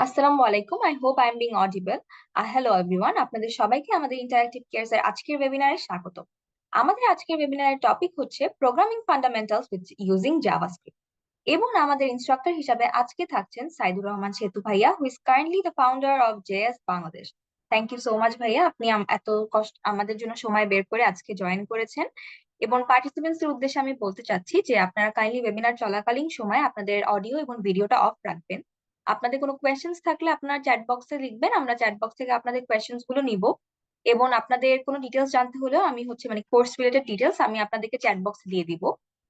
আসসালামু আলাইকুম। I hope I am being audible. Hello everyone, আপনাদের সবাইকে আমাদের ইন্টারেক্টিভ কেয়ারস এর আজকের ওয়েবিনারে স্বাগত। আমাদের আজকের ওয়েবিনারের টপিক হচ্ছে programming fundamentals with using JavaScript. এবং আমাদের ইনস্ট্রাক্টর হিসাবে আজকে থাকছেন সাইদুর রহমান সেতু ভাইয়া, who is currently the founder of JS Bangladesh. Thank you so much ভাইয়া, আপনি এত কষ্ট আমাদের জন্য সময় বের করে আজকে জয়েন করেছেন। এবং পার্টিসিপেন্টস এর উদ্দেশ্যে আমি বলতে চাচ্ছি যে আপনারা কাইন্ডলি ওয়েবিনার চলাকালীন সময় আপনাদের অডিও এবং ভিডিওটা অফ রাখবেন। আপনাদের কোনো কোয়েশ্চেন্স থাকলে আপনার চ্যাট বক্সে লিখবেন, আমরা চ্যাট বক্স থেকে আপনাদের কোয়েশ্চেন্স গুলো নিব। এবং আপনাদের কোনো ডিটেলস জানতে হলেও আমি মানে কোর্স রিলেটেড ডিটেলস আমি আপনাদেরকে চ্যাট বক্সে দিয়ে দিব।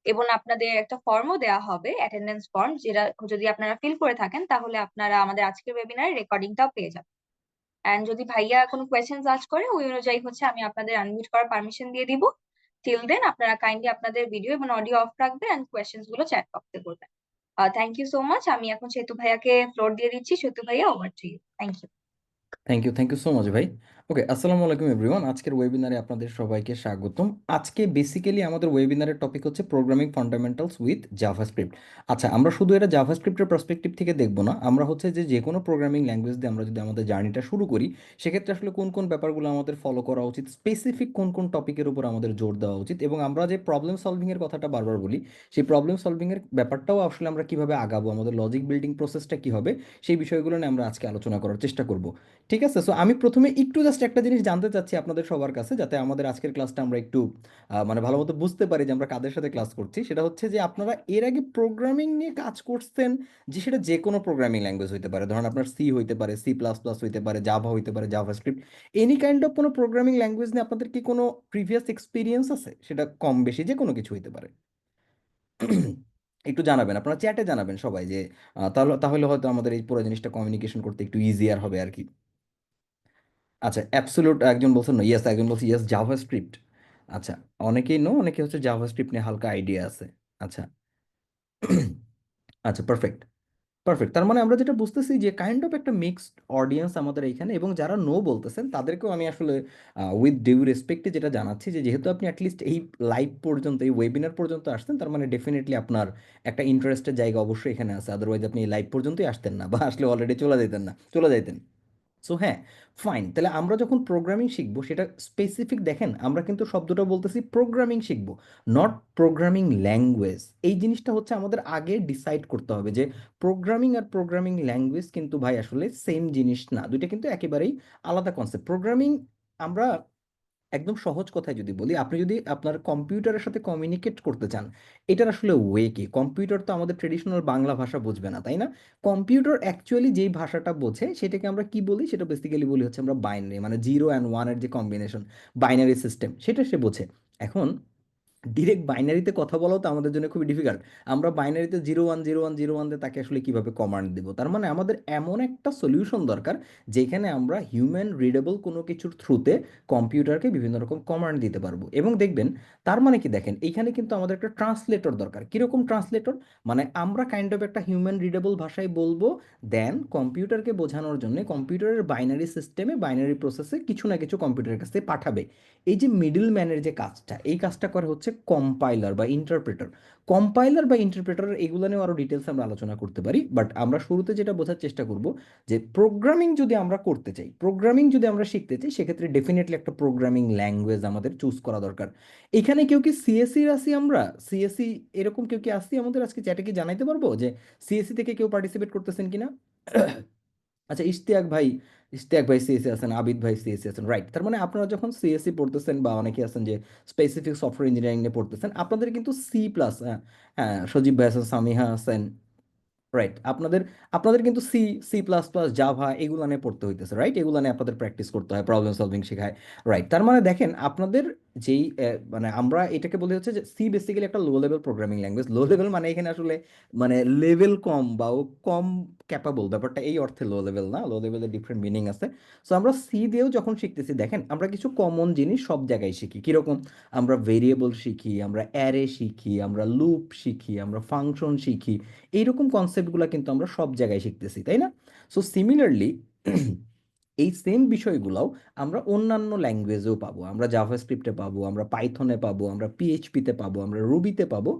এবং আপনাদের একটা ফর্মও দেওয়া হবে, অ্যাটেন্ডেন্স ফর্ম, যেটা যদি আপনারা ফিল করে থাকেন তাহলে আপনারা আমাদের আজকের ওয়েবিনারের রেকর্ডিংটাও পেয়ে যাবেন। এন্ড যদি ভাইয়া কোনো কোয়েশ্চেন্স আস্ক করে ওই অনুযায়ী আমি আপনাদের আনমিউট করার পারমিশন দিয়ে দিব। টিল দেন আপনারা কাইন্ডলি আপনাদের ভিডিও এবং অডিও অফ রাখবেন এন্ড কোয়েশ্চেন্স গুলো চ্যাট বক্সে করবেন। Thank you so much. আমি এখন সেতু ভাইয়াকে ফ্লোর দিয়ে দিচ্ছি। সেতু ভাইয়া, over to you. Thank you. Thank you so much ভাই। ওকে, আসসালামু আলাইকুম এভরিওয়ান। আজকের ওয়েবিনারে আপনাদের সবাইকে স্বাগতম। আজকে বেসিক্যালি আমাদের ওয়েবিনারের টপিক হচ্ছে প্রোগ্রামিং ফান্ডামেন্টালস উইথ জাভাস্ক্রিপ্ট। আচ্ছা, আমরা শুধু এটা জাভাস্ক্রিপ্টের পার্সপেক্টিভ থেকে দেখবো না, আমরা হচ্ছে যে কোনো প্রোগ্রামিং ল্যাঙ্গুয়েজ দিয়ে আমরা যদি আমাদের জার্নিটা শুরু করি, সেক্ষেত্রে আসলে কোন কোন ব্যাপারগুলো আমাদের ফলো করা উচিত, স্পেসিফিক কোন কোন টপিকের উপর আমাদের জোর দেওয়া উচিত, এবং আমরা যে প্রবলেম সলভিংয়ের কথাটা বারবার বলি, সেই প্রবলেম সলভিংয়ের ব্যাপারটাও আসলে আমরা কিভাবে আগাবো, আমাদের লজিক বিল্ডিং প্রসেসটা কী হবে, সেই বিষয়গুলো নিয়ে আমরা আজকে আলোচনা করার চেষ্টা করব। ঠিক আছে, সো আমি প্রথমে একটু জাস্ট একটা জিনিস জানতে চাচ্ছি আপনাদের সবার কাছে, যাতে আমাদের আজকের ক্লাসটা আমরা একটু মানে ভালো মতো বুঝতে পারি যে আমরা কাদের সাথে ক্লাস করছি। সেটা হচ্ছে যে আপনারা এর আগে প্রোগ্রামিং নিয়ে কাজ করছেন, যে সেটা যে কোনো প্রোগ্রামিং ল্যাঙ্গুয়েজ হইতে পারে, ধরুন আপনার সি হইতে পারে, সি প্লাস প্লাস হইতে পারে, জাভা হইতে পারে, জাভাস্ক্রিপ্ট, এনি কাইন্ড অফ কোনো প্রোগ্রামিং ল্যাঙ্গুয়েজ নিয়ে আপনাদের কি কোনো প্রিভিয়াস এক্সপিরিয়েন্স আছে? সেটা কম বেশি যে কোনো কিছু হইতে পারে। একটু জানাবেন, আপনারা চ্যাটে জানাবেন সবাই, যে তাহলে তাহলে হয়তো আমাদের এই পুরো জিনিসটা কমিউনিকেশন করতে একটু ইজিয়ার হবে আর কি। আচ্ছা, অ্যাবসলিউট একজন বলছেন নো, ইয়েস একজন বলছে ইয়েস জাভাস্ক্রিপ্ট। আচ্ছা, অনেকেই নো, অনেকে হচ্ছে জাভাস্ক্রিপ্ট নিয়ে হালকা আইডিয়া আছে। আচ্ছা। আচ্ছা, পারফেক্ট। পারফেক্ট, তার মানে আমরা যেটা বুঝতেছি যে কাইন্ড অফ একটা মিক্সড অডিয়েন্স আমাদের এখানে, এবং যারা নো বলতেছেন তাদেরকেও আমি আসলে উইথ ডিউ রেসপেক্টে যেটা জানাচ্ছি, যে যেহেতু আপনি অ্যাটলিস্ট এই লাইভ পর্যন্ত, এই ওয়েবিনার পর্যন্ত আসছেন, তার মানে ডেফিনেটলি আপনার একটা ইন্টারেস্টের জায়গা অবশ্যই এখানে আছে, আদারওয়াইজ আপনি এই লাইভ পর্যন্তই আসতেন না, বা আসলে অলরেডি চলে যেতেন না, চলে যাইতেন। সো হ্যাঁ, ফাইন, তাহলে আমরা যখন প্রোগ্রামিং শিখবো সেটা স্পেসিফিক দেখেন, আমরা কিন্তু শব্দটা বলতেছি প্রোগ্রামিং শিখবো, নট প্রোগ্রামিং ল্যাঙ্গুয়েজ। এই জিনিসটা হচ্ছে আমাদের আগে ডিসাইড করতে হবে যে প্রোগ্রামিং আর প্রোগ্রামিং ল্যাঙ্গুয়েজ কিন্তু ভাই আসলে সেম জিনিস না, দুইটা কিন্তু একেবারেই আলাদা কনসেপ্ট। প্রোগ্রামিং আমরা একদম সহজ কথায় যদি বলি, আপনি যদি আপনার কম্পিউটারের সাথে কমিউনিকেট করতে চান, এটার আসলে ওয়ে কি? কম্পিউটার তো আমাদের ট্রেডিশনাল বাংলা ভাষা বুঝবে না, তাই না? কম্পিউটার অ্যাকচুয়ালি যেই ভাষাটা বোঝে সেটাকে আমরা কি বলি, সেটা বেসিক্যালি বলি হচ্ছে আমরা বাইনারি, মানে জিরো অ্যান্ড ওয়ানের যে কম্বিনেশন, বাইনারি সিস্টেম, সেটা সে বোঝে। এখন ডিরেক্ট বাইনারিতে কথা বলাও তো আমাদের জন্য খুবই ডিফিকাল্ট। আমরা বাইনারিতে zero one zero one zero one দিয়ে তাকে আসলে কিভাবে কমান্ড দেবো? তার মানে আমাদের এমন একটা সলিউশন দরকার যেখানে আমরা হিউম্যান রিডেবল কোনো কিছুর থ্রুতে কম্পিউটারকে বিভিন্ন রকম কমান্ড দিতে পারবো। এবং দেখবেন, তার মানে কি, দেখেন এইখানে কিন্তু আমাদের একটা ট্রান্সলেটর দরকার। কিরকম ট্রান্সলেটর? মানে আমরা কাইন্ড অফ একটা হিউম্যান রিডেবল ভাষায় বলবো, দেন কম্পিউটারকে বোঝানোর জন্য কম্পিউটারের বাইনারি সিস্টেমে, বাইনারি প্রসেসে কিছু না কিছু কম্পিউটারের কাছে পাঠাবে। এই যে মিডল ম্যানের যে কাজটা, এই কাজটা করে হচ্ছে কম্পাইলার বা ইন্টারপ্রেটার। কম্পাইলার বা ইন্টারপ্রেটার এগুলো নিয়েও আরও ডিটেলস আমরা আলোচনা করতে পারি, বাট আমরা শুরুতে যেটা বোঝার চেষ্টা করব, যে প্রোগ্রামিং যদি আমরা করতে চাই, প্রোগ্রামিং যদি আমরা শিখতে চাই, সেক্ষেত্রে ডেফিনেটলি একটা প্রোগ্রামিং ল্যাঙ্গুয়েজ আমাদের চুজ করা দরকার। এখানে কেউ কি সিএসসি আসি? আমরা সিএসসি এরকম কেউ কি আসি আমাদের আজকে চ্যাটে? কি জানাইতে পারবো যে সিএসসি থেকে কেউ পার্টিসিপেট করতেছেন কিনা? আচ্ছা, ইশতিয়াক ভাই সিএসসি আছেন, আবিদ ভাই সিএসসি আছেন, রাইট। তার মানে আপনারা যখন সিএসসি পড়তেছেন, বা অনেকে আছেন যে স্পেসিফিক সফটওয়্যার ইঞ্জিনিয়ারিং নিয়ে পড়তেছেন, আপনাদের কিন্তু সি প্লাস, হ্যাঁ, হ্যাঁ, সজীব ভাই আছেন, সামিহা আছেন, রাইট। আপনাদের আপনাদের কিন্তু C, C plus plus, Java এগুলো নিয়ে পড়তে হইতেছে, রাইট। এগুলো নিয়ে আপনাদের প্র্যাকটিস করতে হয়, প্রবলেম সলভিং শেখায়, রাইট। তার মানে দেখেন আপনাদের যেই মানে আমরা এটাকে বলি হচ্ছে যে সি বেসিক্যালি একটা low level programming language. Low level মানে এখানে আসলে মানে লেভেল কম, বা ও কম ক্যাপাবল, ব্যাপারটা এই অর্থে লো লেভেল না, লো লেভেলের ডিফারেন্ট মিনিং আছে। সো আমরা সি দিয়েও যখন শিখতেছি, দেখেন আমরা কিছু কমন জিনিস সব জায়গায় শিখি। কীরকম? আমরা ভেরিয়েবল শিখি, আমরা অ্যারে শিখি, আমরা লুপ শিখি, আমরা ফাংশন শিখি, এইরকম কনসেপ্টগুলো কিন্তু আমরা সব জায়গায় শিখতেছি, তাই না? সো সিমিলারলি এই সেম বিষয়গুলোও আমরা অন্যান্য ল্যাঙ্গুয়েজেও পাবো। আমরা জাভাস্ক্রিপ্টে পাবো, আমরা পাইথনে পাবো, আমরা পিএইচপিতে পাবো, আমরা রুবিতে পাবো,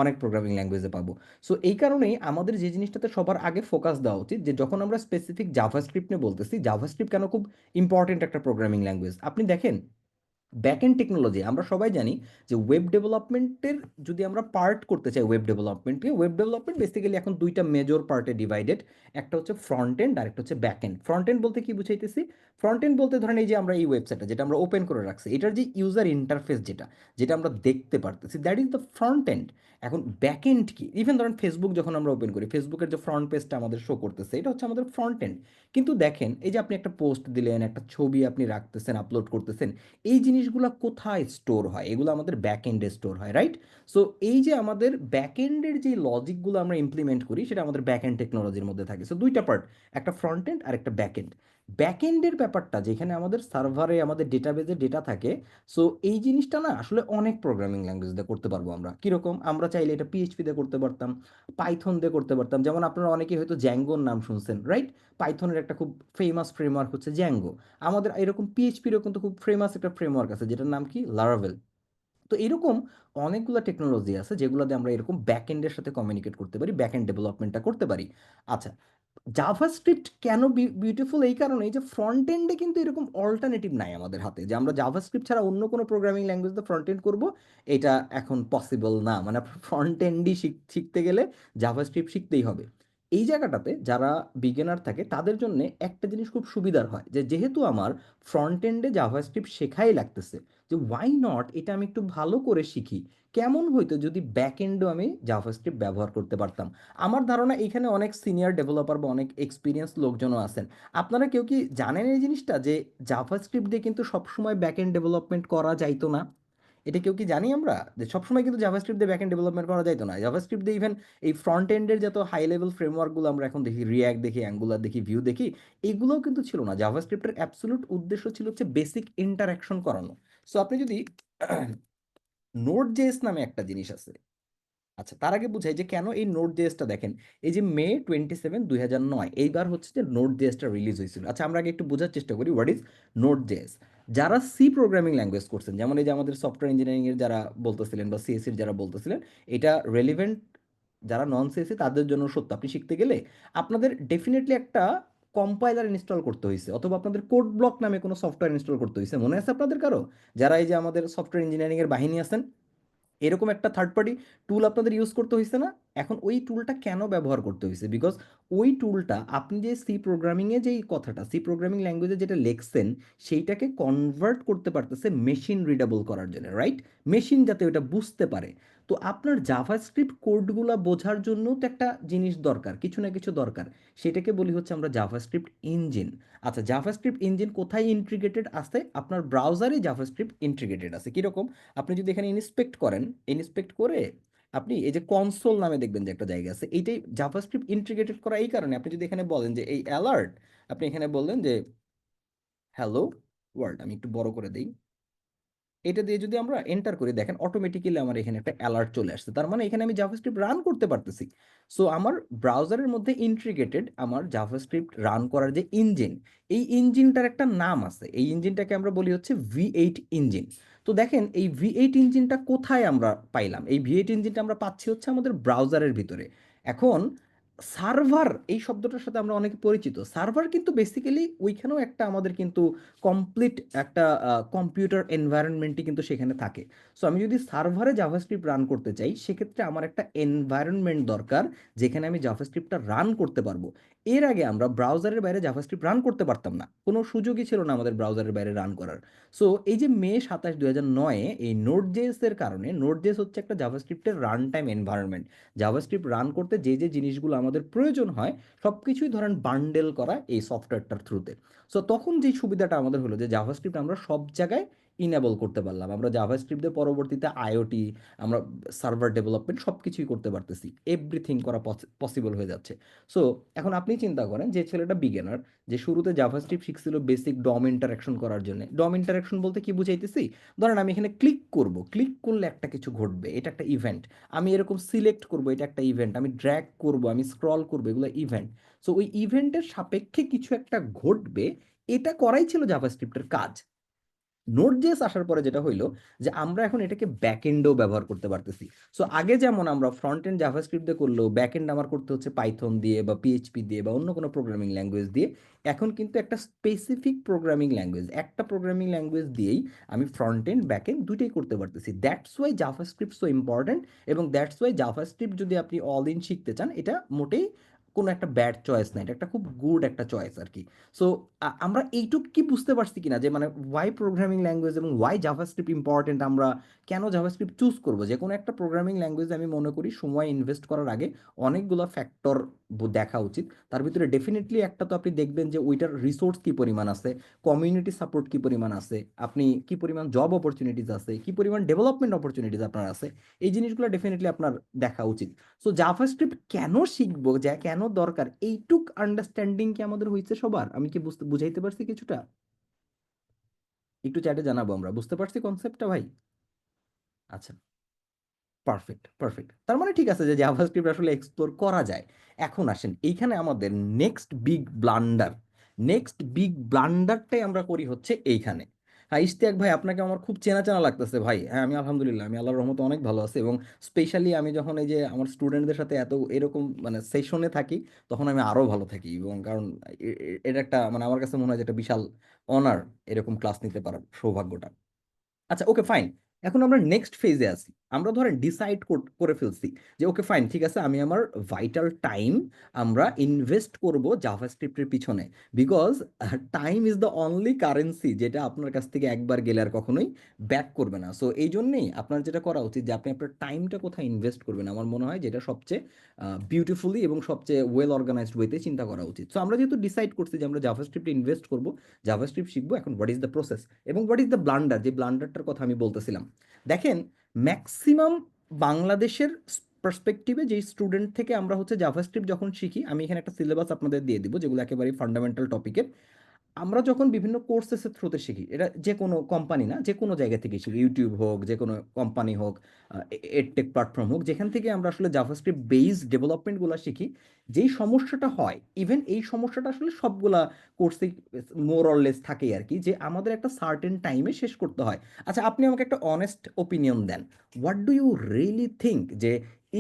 অনেক প্রোগ্রামিং ল্যাঙ্গুয়েজে পাবো। সো এই কারণেই আমাদের যে জিনিসটাতে সবার আগে ফোকাস দেওয়া উচিত, যে যখন আমরা স্পেসিফিক জাভাস্ক্রিপ্ট নিয়ে বলতেছি, জাভাস্ক্রিপ্ট কেন খুব ইম্পর্টেন্ট একটা প্রোগ্রামিং ল্যাঙ্গুয়েজ আপনি দেখেন। ব্যাকএন্ড টেকনোলজি আমরা সবাই জানি যে ওয়েব ডেভেলপমেন্টের যদি আমরা পার্ট করতে চাই, ওয়েব ডেভেলপমেন্ট বেসিক্যালি এখন দুইটা মেজর পার্টে ডিভাইডেড। একটা হচ্ছে ফ্রন্ট এন্ড আর একটা হচ্ছে ব্যাক এন্ড। ফ্রন্ট এন্ড বলতে কি বুঝাইতেছি? ফ্রন্ট এন্ড বলতে ধরেন এই যে আমরা এই ওয়েবসাইটটা যেটা আমরা ওপেন করে রাখছি, এটার যে ইউজার ইন্টারফেস যেটা যেটা আমরা দেখতে পারতেছি, that is the front end. এখন ব্যাক এন্ড কি? ইভেন ধরেন ফেসবুক যখন আমরা ওপেন করি, ফেসবুকের যে ফ্রন্ট পেজটা আমাদের শো করতেছে, এটা হচ্ছে আমাদের ফ্রন্ট এন্ড। কিন্তু দেখেন এই যে আপনি একটা পোস্ট দিলেন, একটা ছবি আপনি রাখতেছেন, আপলোড করতেছেন, এই জিনিসগুলো কোথায় স্টোর হয়? এগুলো আমাদের ব্যাক এন্ডে স্টোর হয়, রাইট? সো এই যে আমাদের ব্যাক এন্ডের যে লজিকগুলো আমরা ইমপ্লিমেন্ট করি, সেটা আমাদের ব্যাক এন্ড টেকনোলজির মধ্যে থাকে। সো দুইটা পার্ট, একটা ফ্রন্ট এন্ড আর একটা ব্যাক এন্ড। ব্যাক এন্ডের ব্যাপারটা যেখানে আমাদের সার্ভারে আমাদের ডেটাবেজে ডেটা থাকে, সো এই জিনিসটা না আসলে অনেক প্রোগ্রামিং ল্যাঙ্গুয়েজ দিয়ে করতে পারবো আমরা। কিরকম? আমরা চাইলে এটা পিএইচপি দিয়ে করতে পারতাম, পাইথন দিয়ে করতে পারতাম। যেমন আপনারা অনেকে হয়তো জ্যাঙ্গোর নাম শুনছেন, রাইট? পাইথনের একটা খুব ফেমাস ফ্রেমওয়ার্ক হচ্ছে জ্যাঙ্গো। আমাদের এরকম পিএইচপিরও কিন্তু খুব ফেমাস একটা ফ্রেমওয়ার্ক আছে যেটার নাম কি? লারাভেল। তো এরকম অনেকগুলো টেকনোলজি আছে যেগুলো দিয়ে আমরা এরকম ব্যাক এন্ডের সাথে কমিউনিকেট করতে পারি, ব্যাক এন্ড ডেভেলপমেন্টটা করতে পারি। আচ্ছা, জাভাস্ক্রিপ্ট কেন বিউটিফুল? এই কারণে যে ফ্রন্ট এন্ডে কিন্তু এরকম অল্টারনেটিভ নাই আমাদের হাতে, যে আমরা জাভাস্ক্রিপ্ট ছাড়া অন্য কোনো প্রোগ্রামিং ল্যাঙ্গুয়েজ দিয়ে ফ্রন্ট এন্ড করবো, এটা এখন পসিবল না। মানে ফ্রন্ট এন্ডই শিখতে গেলে জাভাস্ক্রিপ্ট শিখতেই হবে। এই জায়গাটাতে যারা বিগিনার থাকে তাদের জন্য একটা জিনিস খুব সুবিধার হয়, যে যেহেতু আমার ফ্রন্ট এন্ডে জাভাস্ক্রিপ্ট শেখাই লাগতেছে, যে ওয়াই নট এটা আমি একটু ভালো করে শিখি। কেমন হইতো যদি ব্যাক এন্ডও আমি জাভাস্ক্রিপ্ট ব্যবহার করতে পারতাম? আমার ধারণা এখানে অনেক সিনিয়র ডেভেলপার বা অনেক এক্সপিরিয়েন্স লোকজনও আছেন। আপনারা কেউ কি জানেন এই জিনিসটা, যে জাভাস্ক্রিপ্ট দিয়ে কিন্তু সবসময় ব্যাক এন্ড ডেভেলপমেন্ট করা যাইতো না? এটা কেউ কি জানি আমরা, যে সবসময় কিন্তু জাভাস্ক্রিপ্ট দিয়ে ব্যাক এন্ড ডেভেলপমেন্ট করা যাইতো না? জাভাস্ক্রিপ্ট দিয়ে ইভেন এই ফ্রন্ট এন্ডের যত হাই লেভেল ফ্রেমওয়ার্কগুলো আমরা এখন দেখি, রিয়াক্ট দেখি, অ্যাঙ্গুলার দেখি, ভিউ দেখি, এগুলোও কিন্তু ছিল না। জাভাস্ক্রিপ্টের অ্যাবসলিউট উদ্দেশ্য ছিল হচ্ছে বেসিক ইন্টারাকশন করানো। সো আপনি যদি নোড জেএস নামে একটা জিনিস আছে। আচ্ছা, তার আগে বুঝাই যে কেন এই নোট জেএসটা দেখেন। এই যে মে 27, 2009 এইবার হচ্ছে যে নোট জেএসটা রিলিজ হয়েছিল। আচ্ছা, আমরা আগে একটু বোঝার চেষ্টা করি হোয়াট ইজ নোট জেএস। যারা সি প্রোগ্রামিং ল্যাঙ্গুয়েজ করছেন, যেমন এই যে আমাদের সফটওয়্যার ইঞ্জিনিয়ারিং এর যারা বলতেছিলেন বা সিএসসির যারা বলতেছিলেন, এটা রেলিভেন্ট যারা নন সিএসসি তাদের জন্য সত্য। আপনি শিখতে গেলে আপনাদের ডেফিনেটলি একটা কম্পাইলার ইনস্টল করতে হয়েছে, অথবা আপনাদের কোড ব্লক নামে কোনো সফটওয়্যার ইনস্টল করতে হয়েছে। মনে আছে আপনাদের কারো? যারা এই যে আমাদের সফটওয়্যার ইঞ্জিনিয়ারিং এর বাহিনী আছেন, এরকম একটা থার্ড পার্টি টুল আপনাদের ইউজ করতে হয়েছে না? এখন ওই টুলটা কেন ব্যবহার করতে হয়েছে? বিকজ ওই টুলটা আপনি যে সি প্রোগ্রামিংয়ে যেই কথাটা, সি প্রোগ্রামিং ল্যাঙ্গুয়েজে যেটা লিখছেন, সেইটাকে কনভার্ট করতে পারতেছে মেশিন রিডেবল করার জন্য, রাইট? মেশিন যাতে ওটা বুঝতে পারে। তো আপনার জাভাস্ক্রিপ্ট কোডগুলো বোঝার জন্য তো একটা জিনিস দরকার, কিছু না কিছু দরকার। সেটাকে বলি হচ্ছে আমরা জাভাস্ক্রিপ্ট ইঞ্জিন। আচ্ছা, জাভাস্ক্রিপ্ট ইঞ্জিন কোথায় ইন্টিগ্রেটেড আছে? আপনার ব্রাউজারে জাভাস্ক্রিপ্ট ইন্টিগ্রেটেড আছে। কিরকম? আপনি যদি এখানে ইন্সপেক্ট করেন, ইন্সপেক্ট করে আপনি এই যে কনসোল নামে দেখবেন যে একটা জায়গা আছে, এইটাই জাভাস্ক্রিপ্ট ইন্টিগ্রেটেড করা। এই কারণে আপনি যদি এখানে বলেন যে এই অ্যালার্ট, আপনি এখানে বললেন যে হ্যালো ওয়ার্ল্ড, আমি একটু বড় করে দিই, এটা দিয়ে যদি আমরা এন্টার করি, দেখেন অটোমেটিক্যালি আমার এখানে একটা অ্যালার্ট চলে আসছে। তার মানে এখানে আমি জাভাস্ক্রিপ্ট রান করতে পারতেছি। সো আমার ব্রাউজারের মধ্যে ইন্টিগ্রেটেড আমার জাভাস্ক্রিপ্ট রান করার যে ইঞ্জিন, এই ইঞ্জিনটার একটা নাম আছে। এই ইঞ্জিনটাকে আমরা বলি হচ্ছে V8 ইঞ্জিন। তো দেখেন এই V8 ইঞ্জিনটা কোথায় আমরা পাইলাম? এই V8 ইঞ্জিনটা আমরা পাচ্ছি হচ্ছে আমাদের ব্রাউজারের ভিতরে। এখন সার্ভার এই শব্দটার সাথে আমরা অনেকে পরিচিত। সার্ভার কিন্তু বেসিক্যালি ওইখানেও একটা আমাদের কিন্তু কমপ্লিট একটা কম্পিউটার এনভায়রনমেন্টই কিন্তু সেখানে থাকে। সো আমি যদি সার্ভারে জাভাস্ক্রিপ্ট রান করতে চাই, সেক্ষেত্রে আমার একটা এনভায়রনমেন্ট দরকার যেখানে আমি জাভাস্ক্রিপ্টটা রান করতে পারবো। এর আগে আমরা ব্রাউজারের বাইরে জাভাস্ক্রিপ্ট রান করতে পারতাম না, কোনো সুযোগই ছিল না আমাদের ব্রাউজারের বাইরে রান করার। সো এই যে মে 27, 2009 এই নোড জেএস এর কারণে, নোড জেএস হচ্ছে একটা জাভাস্ক্রিপ্টের run time environment. JavaScript run করতে যে যে জিনিসগুলো আমাদের প্রয়োজন হয়, সব কিছুই ধরেন বান্ডেল করা এই সফটওয়্যারটার থ্রুতে। সো তখন যে সুবিধাটা আমাদের হলো, যে জাভাস্ক্রিপ্ট আমরা সব জায়গায় ইনেবল করতে পারলাম। আমরা জাভাস্ক্রিপ্ট দিয়ে পরবর্তীতে আইওটি, আমরা সার্ভার ডেভেলপমেন্ট সব কিছুই করতে পারতেছি, এভরিথিং করা পসিবল হয়ে যাচ্ছে। সো এখন আপনি চিন্তা করেন যে ছেলেটা বিগিনার, যে শুরুতে জাভাস্ক্রিপ্ট শিখছিল বেসিক ডম ইন্টারাকশন করার জন্য। ডম ইন্টারাকশন বলতে কি বুঝাইতেছি? ধরেন আমি এখানে ক্লিক করব, ক্লিক করলে একটা কিছু ঘটবে, এটা একটা ইভেন্ট। আমি এরকম সিলেক্ট করব, এটা একটা ইভেন্ট। আমি ড্র্যাগ করব, আমি স্ক্রল করব, এগুলো ইভেন্ট। সো ওই ইভেন্টের সাপেক্ষে কিছু একটা ঘটবে, এটা করাই ছিল জাভাস্ক্রিপ্টের কাজ। নোড জেএস আসার পরে যেটা হইলো যে আমরা এখন এটাকে ব্যাকএন্ডেও ব্যবহার করতে পারতেছি। সো আগে যেমন আমরা ফ্রন্ট এন্ড জাভাস্ক্রিপ্ট দিয়ে করলেও ব্যাকএন্ড আমার করতে হচ্ছে পাইথন দিয়ে বা পিএইচপি দিয়ে বা অন্য কোনো প্রোগ্রামিং ল্যাঙ্গুয়েজ দিয়ে, এখন কিন্তু একটা স্পেসিফিক প্রোগ্রামিং ল্যাঙ্গুয়েজ, একটা প্রোগ্রামিং ল্যাঙ্গুয়েজ দিয়েই আমি ফ্রন্ট এন্ড ব্যাকএন্ড দুইটাই করতে পারতেছি। That's why JavaScript so important, এবং দ্যাটস ওয়াই জাভাস্ক্রিপ্ট যদি আপনি অল ইন শিখতে চান, এটা মোটেই কোনো একটা ব্যাড চয়েস না, এটা একটা খুব গুড একটা চয়েস আর কি। সো আমরা এইটুক কি বুঝতে পারছি কিনা যে মানে ওয়াই প্রোগ্রামিং ল্যাঙ্গুয়েজ এবং ওয়াই জাভাস্ক্রিপ্ট ইম্পর্টেন্ট, আমরা কেন জাভাস্ক্রিপ্ট চুজ করবো? যে কোনো একটা প্রোগ্রামিং ল্যাঙ্গুয়েজ আমি মনে করি সময় ইনভেস্ট করার আগে অনেকগুলো ফ্যাক্টর দেখা উচিত। তার ভিতরে ডেফিনেটলি একটা তো আপনি দেখবেন যে ওইটার রিসোর্স কি পরিমাণ আছে, কমিউনিটি সাপোর্ট কি পরিমাণ আছে, আপনি কি পরিমাণ জব অপরচুনিটিস আছে, কি পরিমাণ ডেভেলপমেন্ট অপরচুনিটিস আপনার আছে, এই জিনিসগুলো ডেফিনেটলি আপনার দেখা উচিত। সো জাভাস্ক্রিপ্ট কেন শিখবো, যা কেন দরকার, এইটুক আন্ডারস্ট্যান্ডিং কি আমাদের হয়েছে সবার? আমি কি বুঝাইতে পারছি কিছুটা? একটু চ্যাটে জানাবো, আমরা বুঝতে পারছি কনসেপ্টটা ভাই? আচ্ছা, পারফেক্ট পারফেক্ট। তার মানে ঠিক আছে যে জাভাস্ক্রিপ্ট আসলে এক্সপ্লোর করা যায়। এখন আসেন এইখানে আমাদের নেক্সট বিগ ব্লান্ডারটাই আমরা করি হচ্ছে এইখানে। হ্যাঁ ইশতিয়াক ভাই, আপনাকে আমার খুব চেনা চেনা লাগতেছে ভাই। হ্যাঁ আমি আলহামদুলিল্লাহ, আমি আল্লাহর রহমতে অনেক ভালো আছি, এবং স্পেশালি আমি যখন এই যে আমার স্টুডেন্টদের সাথে এত এরকম মানে সেশনে থাকি, তখন আমি আরো ভালো থাকি, এবং কারণ এটা একটা মানে আমার কাছে মনে হয় যে একটা বিশাল অনার এরকম ক্লাস নিতে পারার সৌভাগ্যটা। আচ্ছা ওকে ফাইন, এখন আমরা নেক্সট ফেজে আছি। আমরা ধরেন ডিসাইড করে ফেলছি যে ওকে ফাইন ঠিক আছে, আমি আমার ভাইটাল টাইম আমরা ইনভেস্ট করব জাভাস্ক্রিপ্টের পিছনে, because time is the only currency যেটা আপনার কাছ থেকে একবার গেলে আর কখনোই ব্যাক করবে না। সো এই জন্যেই আপনার যেটা করা উচিত যে আপনি আপনার টাইমটা কোথায় ইনভেস্ট করবেন, আমার মনে হয় যেটা সবচেয়ে বিউটিফুলি এবং সবচেয়ে ওয়েল অর্গানাইজড ওয়েতে চিন্তা করা উচিত। সো আমরা যেহেতু ডিসাইড করছি যে আমরা জাভাস্ক্রিপ্টে ইনভেস্ট করব, জাভাস্ক্রিপ্ট শিখবো, এখন হোয়াট ইজ দ্য প্রসেস এবং হোয়াট ইজ দ্য ব্লান্ডার, যে ব্লান্ডারটার কথা আমি বলতেছিলাম। দেখেন, ম্যাক্সিমাম বাংলাদেশের পার্সপেক্টিভে যে স্টুডেন্ট থেকে আমরা হচ্ছে জাভাস্ক্রিপ্ট যখন শিখি, আমি এখানে একটা সিলেবাস আপনাদের দিয়ে দিব যেগুলো একেবারে ফান্ডামেন্টাল টপিকের। আমরা যখন বিভিন্ন কোর্সেসের থ্রুতে শিখি, এটা যে কোনো কোম্পানি না, যে কোনো জায়গা থেকে শিখি, ইউটিউব হোক, যে কোনো কোম্পানি হোক, এডটেক প্ল্যাটফর্ম হোক, যেখান থেকে আমরা আসলে জাভাস্ক্রিপ্ট বেস ডেভেলপমেন্টগুলো শিখি, যেই সমস্যাটা হয়, ইভেন এই সমস্যাটা আসলে সবগুলা কোর্সে মোর অর লেস থাকেই আর কি, যে আমাদের একটা সার্টেন টাইমে শেষ করতে হয়। আচ্ছা আপনি আমাকে একটা অনেস্ট ওপিনিয়ন দেন, what do you really think যে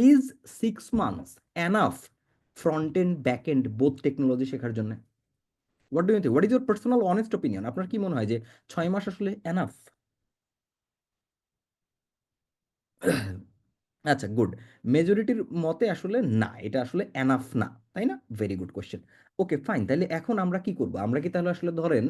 is 6 months enough front end back end both technology শেখার জন্য? What do you think, what is your personal honest opinion? আপনার কি মনে হয় যে 6 মাস আসলে এনাফ? আচ্ছা গুড, মেজরিটির মতে আসলে না, এটা আসলে এনাফ না, তাই না? Very good question. Okay fine, তাহলে এখন আমরা কি করব? আমরা কি তাহলে আসলে ধরেন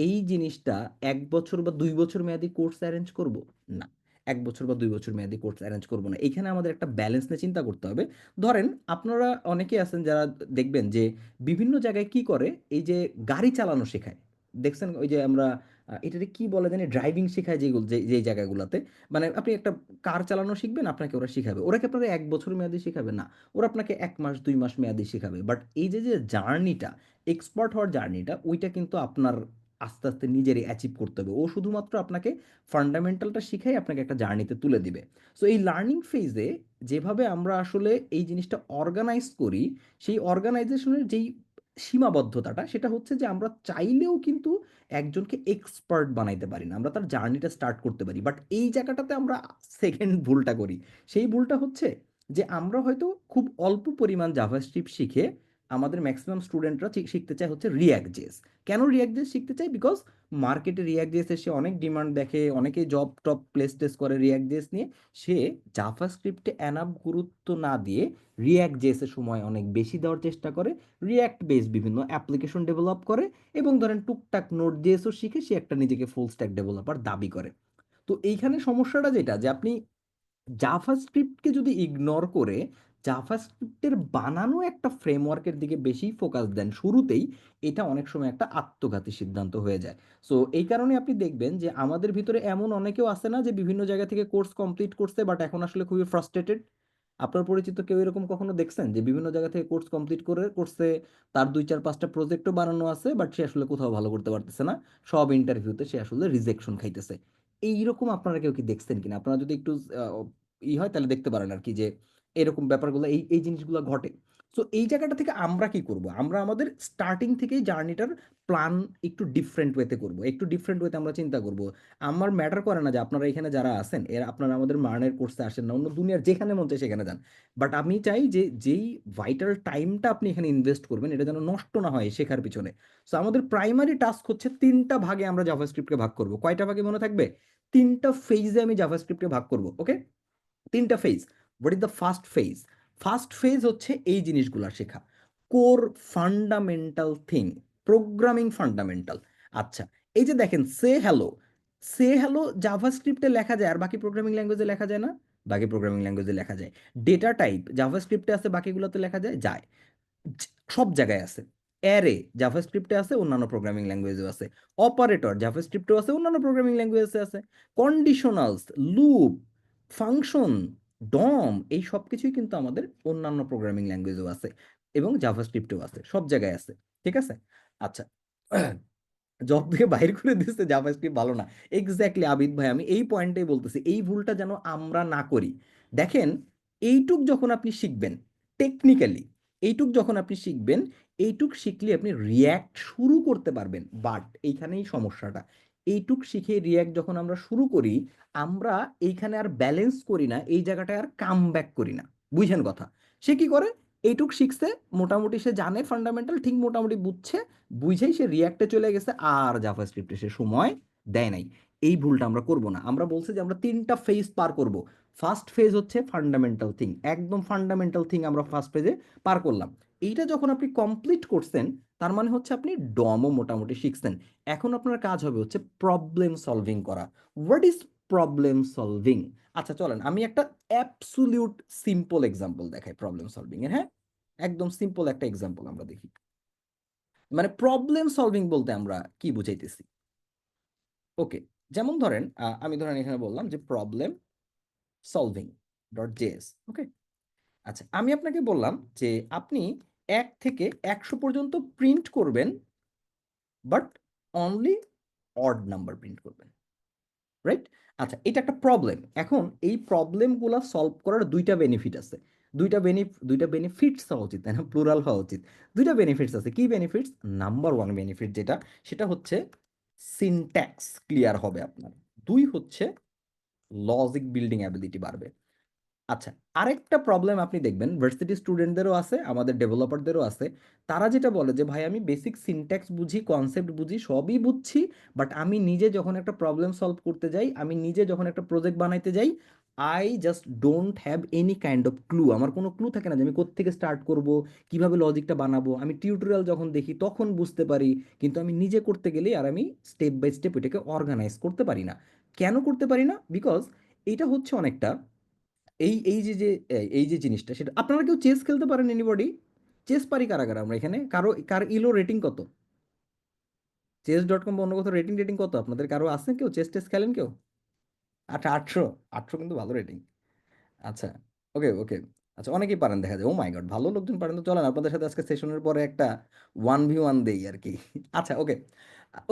এই জিনিসটা 1 বছর বা 2 বছর মেয়াদি কোর্স অ্যারেঞ্জ করব? না, 1 বছর বা 2 বছর মেয়াদি কোর্স অ্যারেঞ্জ করব না। এখানে আমাদের একটা ব্যালেন্স নিয়ে চিন্তা করতে হবে। ধরেন আপনারা অনেকেই আছেন যারা দেখবেন যে বিভিন্ন জায়গায় কি করে, এই যে গাড়ি চালানো শেখায়, দেখছেন ওই যে আমরা এটাকে কি বলে জানি, ড্রাইভিং শেখায় যেগুলো, যে জায়গাগুলোতে মানে আপনি একটা কার চালানো শিখবেন, আপনাকে ওরা শিখাবে, ওরা কি আপনাকে 1 বছর মেয়াদি শিখাবে? না, ওরা আপনাকে 1 মাস 2 মাস মেয়াদি শিখাবে। বাট এই যে যে জার্নিটা, এক্সপার্ট হওয়ার জার্নিটা, ওইটা কিন্তু আপনার আস্তে আস্তে নিজেরই অ্যাচিভ করতে হবে। ও শুধুমাত্র আপনাকে ফান্ডামেন্টালটা শিখাই আপনাকে একটা জার্নিতে তুলে দিবে। সো এই লার্নিং ফেজে যেভাবে আমরা আসলে এই জিনিসটা অর্গানাইজ করি, সেই অর্গানাইজেশনের যেই সীমাবদ্ধতাটা, সেটা হচ্ছে যে আমরা চাইলেও কিন্তু একজনকে এক্সপার্ট বানাইতে পারি না, আমরা তার জার্নিটা স্টার্ট করতে পারি। বাট এই জায়গাটাতে আমরা সেকেন্ড ভুলটা করি। সেই ভুলটা হচ্ছে যে আমরা হয়তো খুব অল্প পরিমাণ জাভাস্ক্রিপ্ট শিখে, আমাদের ম্যাক্সিমাম স্টুডেন্টরা শিখতে চায় হচ্ছে রিয়াক্ট জেস। কেন রিয়াক্ট জেস শিখতে চাই? বিকজ মার্কেটে রিয়াক্ট জেস এসে অনেক ডিমান্ড দেখে, অনেকে জব টপ প্লেস টেস করে রিয়াক্ট জেস নিয়ে, সে জাভাস্ক্রিপ্টে এনাফ গুরুত্ব না দিয়ে রিয়াক্ট জেসের সময় অনেক বেশি দেওয়ার চেষ্টা করে, রিয়াক্ট বেস বিভিন্ন অ্যাপ্লিকেশন ডেভেলপ করে, এবং ধরেন টুকটাক নোট জেএসও শিখে সে একটা নিজেকে ফুল স্ট্যাক ডেভেলপার দাবি করে। তো এইখানে সমস্যাটা যেটা, যে আপনি জাভাস্ক্রিপ্টকে যদি ইগনোর করে জাভাস্ক্রিপ্টের বানানো একটা ফ্রেমওয়ার্কের দিকে বেশি ফোকাস দেন শুরুতেই, এটা অনেক সময় একটা আত্মঘাতী সিদ্ধান্ত হয়ে যায়। সো এই কারণে আপনি দেখবেন যে আমাদের ভিতরে এমন অনেকেও আছে না, যে বিভিন্ন জায়গা থেকে কোর্স কমপ্লিট করছে বাট এখন আসলে খুবই ফ্রাস্ট্রেটেড। আপনার পরিচিত কেউ এরকম কখনো দেখছেন যে বিভিন্ন জায়গা থেকে কোর্স কমপ্লিট করে করছে, তার 2 4 5টা প্রজেক্টও বানানো আছে, বাট সে আসলে কোথাও ভালো করতে পারতেছে না, সব ইন্টারভিউতে সে আসলে রিজেকশন খাইতেছে? এইরকম আপনারা কেউ কি দেখছেন কিনা? আপনারা যদি একটু হয় তাহলে দেখতে পারেন আর কি, যে এরকম ব্যাপারগুলো, এই এই জিনিসগুলো ঘটে। সো এই জায়গাটা থেকে আমরা কি করব, আমরা আমাদের স্টার্টিং থেকেই জার্নিটার প্ল্যান একটু ডিফারেন্ট ওয়েতে করব, একটু ডিফারেন্ট ওয়েতে আমরা চিন্তা করব। আমার ম্যাটার করে না যে আপনারা এখানে যারা আছেন এরা আপনারা আমাদের মার্নের কোর্সে আসেন না, অন্য দুনিয়ার যেখানে মন চায় সেখানে যান, বাট আমি চাই যে যেই ভাইটাল টাইমটা আপনি এখানে ইনভেস্ট করবেন এটা যেন নষ্ট না হয় শেখার পিছনে। সো আমাদের প্রাইমারি টাস্ক হচ্ছে তিনটা ভাগে আমরা জাভাস্ক্রিপ্টকে ভাগ করব। কয়টা ভাগে মনে থাকবে? তিনটা ফেজে আমি জাভাস্ক্রিপ্টকে ভাগ করব। ওকে, তিনটা phase. What is the first phase? First phase হচ্ছে এই জিনিসগুলো শেখা, core fundamental thing, programming fundamental. আচ্ছা, এই যে দেখেন সে হ্যালো, সে হ্যালো জাভাস্ক্রিপ্টে লেখা যায় আর বাকি প্রোগ্রামিং ল্যাঙ্গুয়েজে লেখা যায় না? বাকি প্রোগ্রামিং ল্যাঙ্গুয়েজে লেখা যায়। ডেটা টাইপ জাভাস্ক্রিপ্টে আছে, বাকিগুলোতে লেখা যায় যায়, সব জায়গায় আছে। অ্যারে জাভাস্ক্রিপ্টে আছে, অন্যান্য প্রোগ্রামিং ল্যাঙ্গুয়েজেও আছে। অপারেটর জাভাস্ক্রিপ্টেও আছে, অন্যান্য প্রোগ্রামিং ল্যাঙ্গুয়েজে আছে। কন্ডিশনালস, লুপ, ফাংশন, ডম, এই সব কিছুই কিন্তু আমাদের অন্যান্য প্রোগ্রামিং ল্যাঙ্গুয়েজেও আছে এবং জাভাস্ক্রিপ্টেও আছে, সব জায়গায় আছে। ঠিক আছে? আচ্ছা, জব থেকে বাইর করে দিচ্ছে জাভাস্ক্রিপ্ট ভালো না। এক্স্যাক্টলি আবিদ ভাই, আমি এই পয়েন্টেই বলতেছি, এই ভুলটা যেন আমরা না করি। দেখেন, এইটুক যখন আপনি শিখবেন টেকনিক্যালি, এইটুক যখন আপনি শিখবেন, এইটুক শিখলে আপনি রিয়্যাক্ট শুরু করতে পারবেন, বাট এইখানেই সমস্যাটা। এইটুক শিখে রিয়্যাক্ট যখন আমরা শুরু করি, আমরা এইখানে আর ব্যালেন্স করি না, এই জায়গাটায় আর কাম ব্যাক করি না। বুঝেন কথা? সে কি করে, এইটুক শিখছে, মোটামুটি সে জানে ফান্ডামেন্টাল, ঠিক মোটামুটি বুঝছে, বুঝেই সে রিয়াক্টে চলে গেছে, আর জাভাস্ক্রিপ্টে সে সময় দেয় নাই। এই ভুলটা আমরা করব না। আমরা বলছি যে আমরা তিনটা ফেজ পার করব। ফার্স্ট ফেজ হচ্ছে ফান্ডামেন্টাল থিং, একদম ফান্ডামেন্টাল থিং আমরা ফার্স্ট ফেজে পার করলাম। এইটা যখন আপনি কমপ্লিট করছেন, তার মানে হচ্ছে আপনি ডমও মোটামুটি শিখছেন। এখন আপনার কাজ হবে হচ্ছে প্রবলেম সলভিং করা। What is problem solving? আচ্ছা চলেন আমি একটা অ্যাবসুলিউট সিম্পল এক্সাম্পল দেখাই প্রবলেম সলভিং এর। হ্যাঁ, একদম সিম্পল একটা এক্সাম্পল আমরা দেখি। মানে প্রবলেম সলভিং বলতে আমরা কি বুঝাইতেছি? ওকে, যেমন ধরেন আমি ধরেন এখানে বললাম যে প্রবলেম সলভিং ডট জেএস। ওকে, আচ্ছা আমি আপনাকে বললাম যে আপনি 1 থেকে 100 পর্যন্ত প্রিন্ট করবেন, but only odd number print করবেন। রাইট? আচ্ছা, এটা একটা প্রবলেম। এখন এই প্রবলেমগুলো সলভ করার দুইটা বেনিফিট আছে। দুইটা বেনিফিটস হওয়া উচিত, তাই না? প্লুরাল হওয়া উচিত। দুইটা বেনিফিটস আছে। কি বেনিফিটস? নাম্বার ওয়ান বেনিফিট যেটা, সেটা হচ্ছে সিনট্যাক্স ক্লিয়ার হবে আপনার। দুই হচ্ছে লজিক বিল্ডিং অ্যাবিলিটি বাড়বে। আচ্ছা, আরেকটা প্রবলেম আপনি দেখবেন ভার্সিটি স্টুডেন্টদেরও আছে, আমাদের ডেভেলপারদেরও আছে। তারা যেটা বলে যে ভাই আমি বেসিক সিনট্যাক্স বুঝি, কনসেপ্ট বুঝি, সবই বুঝছি, বাট আমি নিজে যখন একটা প্রবলেম সলভ করতে যাই, আমি নিজে যখন একটা প্রজেক্ট বানাইতে যাই, I just don't have any kind of clue. আমার কোনো ক্লু থাকে না যে আমি কোত্থেকে স্টার্ট করব, কিভাবে লজিকটা বানাবো। আমি টিউটোরিয়াল যখন দেখি তখন বুঝতে পারি, কিন্তু আমি নিজে করতে গেলে আর আমি স্টেপ বাই স্টেপ এটাকে অর্গানাইজ করতে পারি না। কেন করতে পারি না? বিকজ এটা হচ্ছে অনেকটা এই এই যে যে এই যে জিনিসটা, সেটা আপনারা কেউ চেস খেলতে পারেন? এনিবডি? চেস পারি কারা কারা আমরা এখানে? কার ইলো রেটিং কত? চেস.com বা অন্য কোথাও রেটিং রেটিং কত আপনাদের? কারো আছে কেউ চেস টেস খেলেন কেউ? আচ্ছা, 800। 800 কিন্তু ভালো রেটিং। আচ্ছা, ওকে ওকে। আচ্ছা, অনেকেই পারেন দেখা যায়। ও মাই গড, ভালো লোকজন পারেন। তো চলেন আপনাদের সাথে আজকে সেশনের পরে একটা 1v1 দেই আর কি। আচ্ছা, ওকে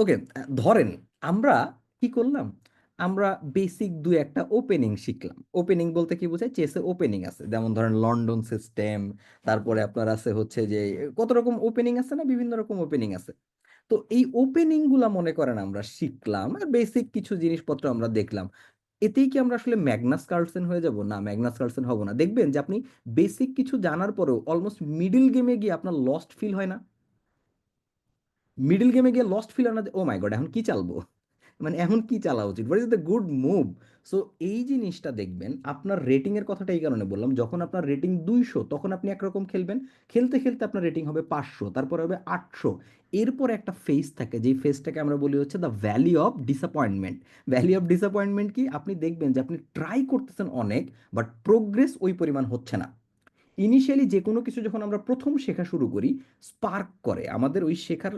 ওকে। ধরেন আমরা কি করলাম, আমরা বেসিক দুই একটা ওপেনিং শিখলাম। ওপেনিং বলতে কি বোঝায়? চেসে ওপেনিং আছে, যেমন ধরেন লন্ডন সিস্টেম, তারপরে আপনার আছে হচ্ছে যে কত রকম ওপেনিং আছে না, বিভিন্ন রকম ওপেনিং আছে। তো এই ওপেনিং গুলা মনে করেন আমরা শিখলাম, আর বেসিক কিছু জিনিসপত্র আমরা দেখলাম। এতেই কি আমরা আসলে ম্যাগনাস কার্লসেন হয়ে যাব? না, ম্যাগনাস কার্লসেন হব না। দেখবেন যে আপনি বেসিক কিছু জানার পরেও অলমোস্ট মিডিল গেমে গিয়ে আপনার লস্ট ফিল হয় না? মিডিল গেমে গিয়ে লস্ট ফিল হয় না, ও মাই গড এখন কি চালবো, মানে এখন কি চালা উচিত, what is the good move? So এই জিনিসটা দেখবেন। আপনার রেটিং এর কথাটা এই কারণে বললাম, যখন আপনার রেটিং 200 তখন আপনি একরকম খেলবেন, খেলতে খেলতে আপনার রেটিং হবে 500, তারপর হবে 800। এরপর একটা ফেজ থাকে, যেই ফেজটাকে আমরা বলি হচ্ছে the valley of disappointment. Valley of disappointment কি? আপনি দেখবেন যে আপনি ট্রাই করতেছেন অনেক, বাট প্রোগ্রেস ওই পরিমাণ হচ্ছে না। ইনিশিয়ালি যে কোনো কিছু যখন আমরা প্রথম শেখা শুরু করি, স্পার্ক করে আমাদের ওই শেখার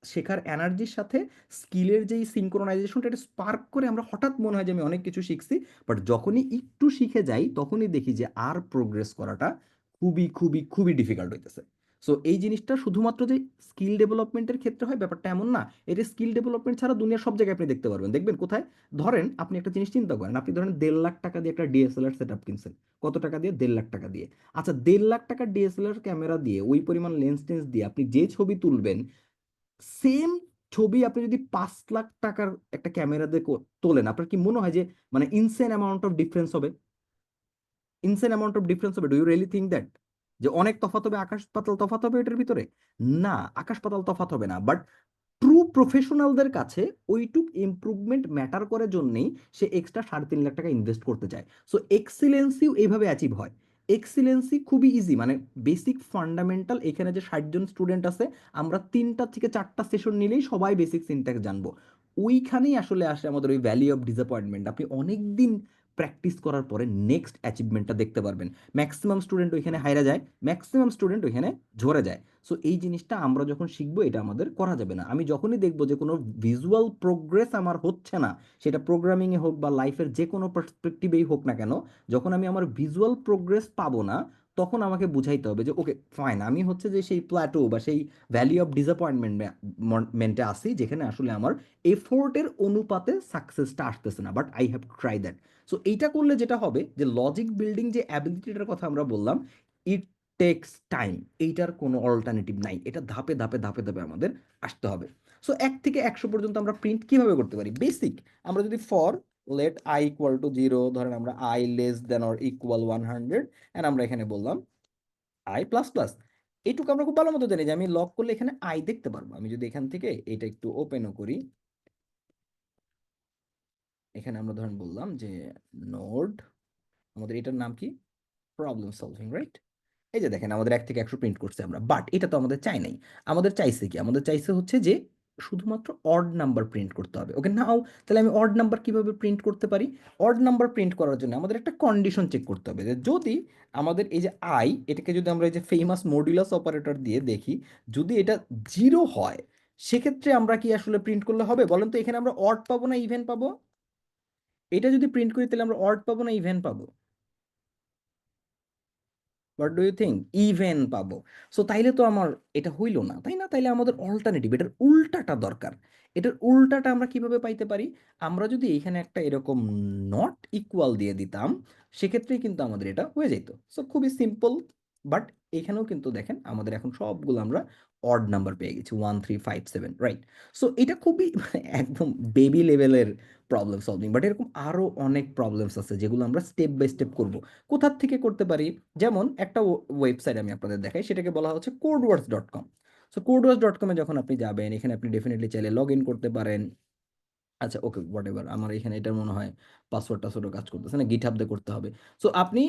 শেখার এনার্জির সাথে স্কিলের যেই সিনক্রোনাইজেশনটা, এটা স্পার্ক করে আমরা হঠাৎ মনে হয় যে আমি অনেক কিছু শিখছি। বাট যখনই একটু শিখে যাই তখনই দেখি যে আর প্রোগ্রেস করাটা খুবই খুবই খুবই ডিফিকাল্ট হইতেছে। সো এই জিনিসটা শুধুমাত্র যে স্কিল ডেভেলপমেন্টের ক্ষেত্রে হয় ব্যাপারটা এমন না। এটা স্কিল ডেভেলপমেন্ট ছাড়া দুনিয়ার সব জায়গায় আপনি দেখতে পারবেন। দেখবেন কোথায়? ধরেন আপনি একটা জিনিস চিন্তা করেন, আপনি ধরেন 1.5 লাখ টাকা দিয়ে একটা ডিএসএলআর সেট আপ কিনছেন। কত টাকা দিয়ে? 1.5 লাখ টাকা দিয়ে। আচ্ছা, 1.5 লাখ টাকার ডিএসএলআর ক্যামেরা দিয়ে ওই পরিমাণ লেন্স টেন্স দিয়ে আপনি যে ছবি তুলবেন, সেম ছবি আপনি যদি 5 লাখ টাকার একটা ক্যামেরা দিয়ে তোলেন, আপনার কি মনে হয় যে মানে ইনসেন অ্যামাউন্ট অফ ডিফারেন্স হবে? ইনসেন অ্যামাউন্ট অফ ডিফারেন্স হবে? Do you really think that যে অনেক তফাৎ হবে, আকাশ পাতাল তফাৎ হবে এটার ভিতরে? না, আকাশ পাতাল তফাৎ হবে না। বাট ট্রু প্রফেশনালদের কাছে ওইটুক ইমপ্রুভমেন্ট ম্যাটার করে জন্যেই সে এক্সট্রা 3.5 লাখ টাকা ইনভেস্ট করতে চায়। সো এক্সিলেন্সিও এইভাবে অ্যাচিভ হয়। এক্সিলেন্সি খুবই ইজি, মানে বেসিক ফান্ডামেন্টাল। এখানে যে 60 জন স্টুডেন্ট আছে, আমরা 3টা থেকে 4টা সেশন নিলেই সবাই বেসিক সিনট্যাক্স জানবো। ওইখানেই আসলে আসে আমাদের ওই ভ্যালি অফ ডিসঅ্যাপয়েন্টমেন্ট। আপনি অনেক দিন প্র্যাকটিস করার পরে নেক্সট অ্যাচিভমেন্টটা দেখতে পারবেন। ম্যাক্সিমাম স্টুডেন্ট ওইখানে হাইরা যায়, ম্যাক্সিমাম স্টুডেন্ট ওইখানে ঝরে যায়। সো এই জিনিসটা আমরা যখন শিখবো, এটা আমাদের করা যাবে না। আমি যখনই দেখবো যে কোনো ভিজুয়াল প্রোগ্রেস আমার হচ্ছে না, সেটা প্রোগ্রামিংয়ে হোক বা লাইফের যে কোনো পার্সপেক্টিভেই হোক না কেন, যখন আমি আমার ভিজুয়াল প্রোগ্রেস পাবো না, তখন আমাকে বুঝাইতে হবে যে ওকে ফাইন, আমি হচ্ছে যে সেই প্ল্যাটো বা সেই ভ্যালি অফ ডিসঅ্যাপয়েন্টমেন্টে আসি, যেখানে আসলে আমার এফোর্টের অনুপাতে সাকসেসটা আসতেছে না, but I have try that. So এইটা করলে যেটা হবে যে লজিক বিল্ডিং যে অ্যাবিলিটিটার কথা আমরা বললাম, ইট টেক্স টাইম। এইটার কোনো অল্টারনেটিভ নাই, এটা ধাপে ধাপে ধাপে ধাপে আমাদের আসতে হবে। সো 1 থেকে 100 পর্যন্ত আমরা প্রিন্ট কিভাবে করতে পারি? বেসিক, আমরা যদি for let I equal to 0, ধরেন আমরা I less than or equal 100, and আমরা এখানে বললাম আই প্লাস প্লাস। এইটুকু আমরা খুব ভালো মতো জানি যে আমি লক করলে এখানে আই দেখতে পারবো। আমি যদি এখান থেকে এটা একটু ওপেনও করি, এখানে আমরা ধরেন বললাম যে নোড, আমাদের এটার নাম কি? Problem solving, right? এই যে দেখেন আমাদের 1 থেকে 100 প্রিন্ট করছে আমরা, বাট এটা তো আমাদের চাই নাই। আমাদের চাইছে কি? আমাদের চাইছে হচ্ছে যে শুধুমাত্র অড নাম্বার প্রিন্ট করতে হবে। ওকে নাও, তাহলে আমি অড নাম্বার কিভাবে প্রিন্ট করতে পারি? অড নাম্বার প্রিন্ট করার জন্য আমাদের একটা কন্ডিশন চেক করতে হবে যে যদি আমাদের এই যে আই, এটাকে যদি আমরা এই যে ফেমাস মডুলাস অপারেটর দিয়ে দেখি, যদি এটা 0 হয়, সেক্ষেত্রে আমরা কি আসলে প্রিন্ট করলে হবে? বলেন তো, এখানে আমরা অড পাবো না ইভেন পাবো? এটা যদি প্রিন্ট করি তাহলে আমরা অড পাবো না ইভেন পাবো? What do you think? Even পাবো। সো তাইলে তো আমার এটা হইলো না, তাই না? তাইলে আমাদের অল্টারনেটিভ, এটার উল্টাটা দরকার। এটার উল্টাটা আমরা কিভাবে পাইতে পারি? আমরা যদি এখানে একটা এরকম নট ইকুয়াল দিয়ে দিতাম, সেক্ষেত্রেই কিন্তু আমাদের এটা হয়ে যেত। সো খুবই সিম্পল। বাট এখানেও কিন্তু দেখেন আমাদের এখন সবগুলো আমরা অড নাম্বার পেয়ে গেছি, 1357, রাইট? সো এটা খুবই একদম বেবি লেভেলের প্রবলেম সলভিং। বাট এরকম আরো অনেক প্রবলেমস আছে যেগুলো আমরা স্টেপ বাই স্টেপ করব। কোথার থেকে করতে পারি? যেমন একটা ওয়েবসাইট আমি আপনাদের দেখাই, সেটাকে বলা হচ্ছে codewords.com। সো codewords.com-এ যখন আপনি যাবেন, এখানে আপনি ডেফিনেটলি চাইলে লগ ইন করতে পারেন। আচ্ছা, ওকে, হোয়াট এভার, আমার এখানে এটার মনে হয় পাসওয়ার্ড টাসওয়ার্ডও কাজ করতেছে না, গিটহাব দিয়ে করতে হবে। সো আপনি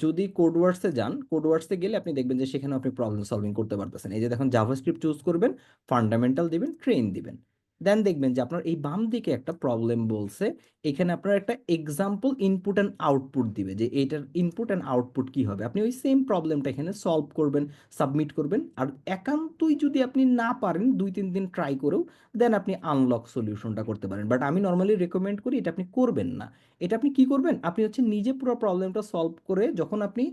যদি কোডওয়ার্ডসে যান, কোডওয়ার্ডসে গেলে আপনি দেখবেন যে সেখানে আপনি প্রবলেম সলভিং করতে পারতেছেন। এই যে দেখুন, জাভাস্ক্রিপ্ট চুজ করবেন, ফান্ডামেন্টাল দিবেন, ট্রেন দিবেন, দেন দেখবেন যে আপনার এই বাম দিকে একটা প্রবলেম বলছে। এখানে আপনার একটা এক্সাম্পল ইনপুট অ্যান্ড আউটপুট দিবে যে এইটার ইনপুট অ্যান্ড আউটপুট কি হবে। আপনি ওই সেম প্রবলেমটা এখানে সলভ করবেন, সাবমিট করবেন। আর একান্তই যদি আপনি না পারেন 2-3 দিন ট্রাই করেও, দেন আপনি আনলক সলিউশনটা করতে পারেন। বাট আমি নর্মালি রেকমেন্ড করি এটা আপনি করবেন না। এটা আপনি কি করবেন? আপনি হচ্ছে নিজে পুরো প্রবলেমটা সলভ করে যখন আপনি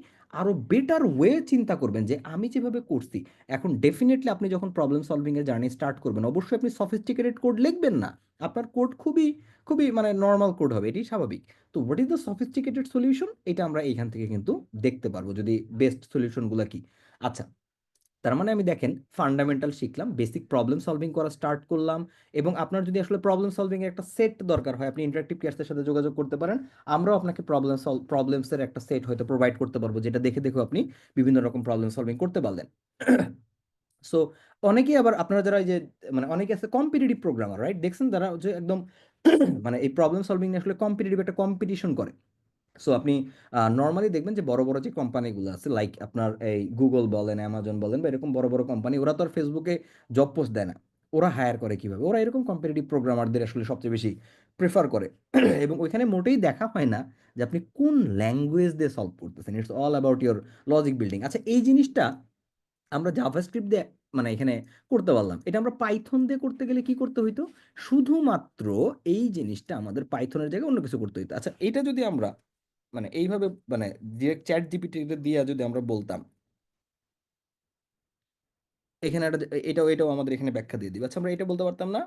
আরো বেটার ওয়ে চিন্তা করবেন যে আমি যেভাবে করছি, এখন ডেফিনেটলি আপনি যখন প্রবলেম সলভিং এর জার্নি স্টার্ট করবেন, অবশ্যই আপনি সফিস্টিকেটেড কোড লিখবেন না। আপনার কোড খুবই খুবই মানে নর্মাল কোড হবে, এটি স্বাভাবিক। তো what is the sophisticated solution, এটা আমরা এইখান থেকে কিন্তু দেখতে পারবো যদি বেস্ট সলিউশনগুলো কি। আচ্ছা, তার মানে আমি দেখেন ফান্ডামেন্টাল শিখলাম, বেসিক প্রবলেম সলভিং করা স্টার্ট করলাম। এবং আপনার যদি আসলে প্রবলেম সলভিং এর একটা সেট দরকার হয়, আপনি ইন্টারেক্টিভ কেয়ার্সের সাথে যোগাযোগ করতে পারেন। আমরাও আপনাকে প্রবলেমসের একটা সেট হয়তো প্রোভাইড করতে পারবো, যেটা দেখে দেখে আপনি বিভিন্ন রকম প্রবলেম সলভিং করতে পারলেন। সো অনেকেই আবার আপনারা যারা এই যে মানে অনেকে আছে কম্পিটিটিভ প্রোগ্রামার, রাইট? দেখছেন তারা যে একদম মানে এই প্রবলেম সলভিং নিয়ে আসলে কম্পিটিটিভ একটা কম্পিটিশন করে। সো আপনি নর্মালি দেখবেন যে বড় বড় যে কোম্পানিগুলো আছে, লাইক আপনার এই গুগল বলেন, অ্যামাজন বলেন, বা এরকম বড় বড় কোম্পানি, ওরা তো আর ফেসবুকে জব পোস্ট দেয় না। ওরা হায়ার করে কিভাবে? ওরা এরকম কম্পিটিটিভ প্রোগ্রামারদের আসলে সবচেয়ে বেশি প্রেফার করে। এবং ওইখানে মোটেই দেখা হয় না যে আপনি কোন ল্যাঙ্গুয়েজ দিয়ে সলভ করতেছেন। It's all about your logic building. আচ্ছা, এই জিনিসটা আমরা জাভাস্ক্রিপ্ট দিয়ে মানে এখানে করতে পারলাম। এটা আমরা পাইথন দিয়ে করতে গেলে কি করতে হইতো? শুধুমাত্র এই জিনিসটা আমাদের পাইথনের জায়গায় অন্য কিছু করতে হইতো। আচ্ছা, এটা যদি আমরা মানে এইভাবে মানে ডিরেক্ট চ্যাট জিপিটি দিয়ে যদি আমরা বলতাম এখানে একটা এটাও আমাদের এখানে ব্যাখ্যা দিয়ে দিবে। আচ্ছা আমরা এটা বলতে পারতাম না,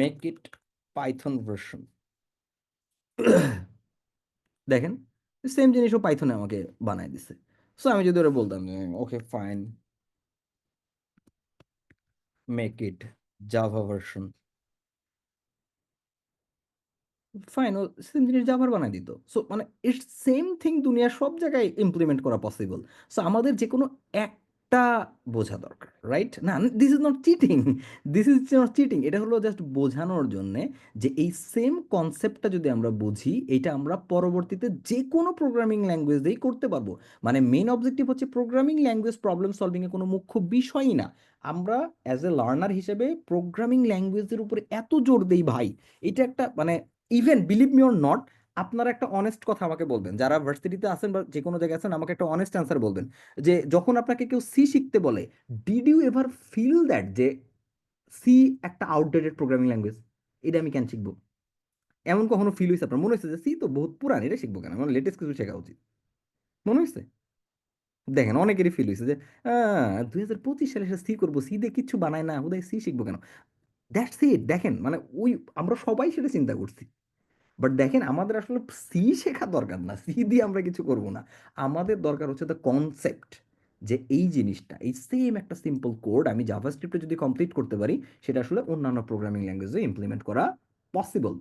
মেক ইট পাইথন ভার্সন। দেখেন সেম জিনিসও পাইথনে আমাকে বানায় দিছে। সো আমি যদি ওরা বলতাম okay fine, make it Java version, fine, ও সেম জিনিস জাভার বানাই দিত। সো মানে ইটস সেম থিং দুনিয়ার সব জায়গায় ইমপ্লিমেন্ট করা পসিবল। সো আমাদের যে কোনো একটা বোঝা দরকার, রাইট? না, this is not cheating, this is not cheating, এটা হলো জাস্ট বোঝানোর জন্যে যে এই সেম কনসেপ্টটা যদি আমরা বুঝি, এটা আমরা পরবর্তীতে যে কোনো প্রোগ্রামিং ল্যাঙ্গুয়েজ দিয়েই করতে পারবো। মানে মেইন অবজেক্টিভ হচ্ছে প্রোগ্রামিং ল্যাঙ্গুয়েজ প্রবলেম সলভিংয়ের কোনো মুখ্য বিষয়ই না। আমরা অ্যাজ এ লার্নার হিসেবে প্রোগ্রামিং ল্যাঙ্গুয়েজের উপরে এত জোর দেই ভাই, এটা একটা মানে even believe me or not, আপনারা একটা অনেস্ট কথা আমাকে বলবেন, যারা ভার্সিটিতে আছেন বা যে কোনো জায়গায় আছেন, আমাকে একটা অনেস্ট অ্যান্সার বলবেন যে যখন আপনাকে কেউ সি শিখতে বলে, did you ever feel that যে সি একটা আউটডেটেড প্রোগ্রামিং ল্যাঙ্গুয়েজ, এটা আমি কেন শিখবো? এমন কখনো ফিল হয়েছে আপনার? মনে হয়েছে যে সি তো বহুত পুরান, এটা শিখবো কেন, আমার লেটেস্ট কিছু শেখা উচিত, মনে হয়েছে? দেখেন অনেকেরই ফিল হয়েছে যে 2025 সালে সি করবো, সি দিয়ে কিচ্ছু বানায় না, হুদায় সি শিখবো কেন? That's it. দেখেন মানে ওই আমরা সবাই সেটা চিন্তা করছি। বাট দেখেন আমাদের আসলে সি শেখা দরকার না, সি দিয়ে আমরা কিছু করব না। আমাদের দরকার হচ্ছে দ্য কনসেপ্ট, যে এই জিনিসটা, এই সেম একটা সিম্পল কোড আমি জাভাস্ক্রিপ্টে যদি কমপ্লিট করতে পারি, সেটা আসলে অন্যান্য প্রোগ্রামিং ল্যাঙ্গুয়েজে ইমপ্লিমেন্ট করা পসিবল।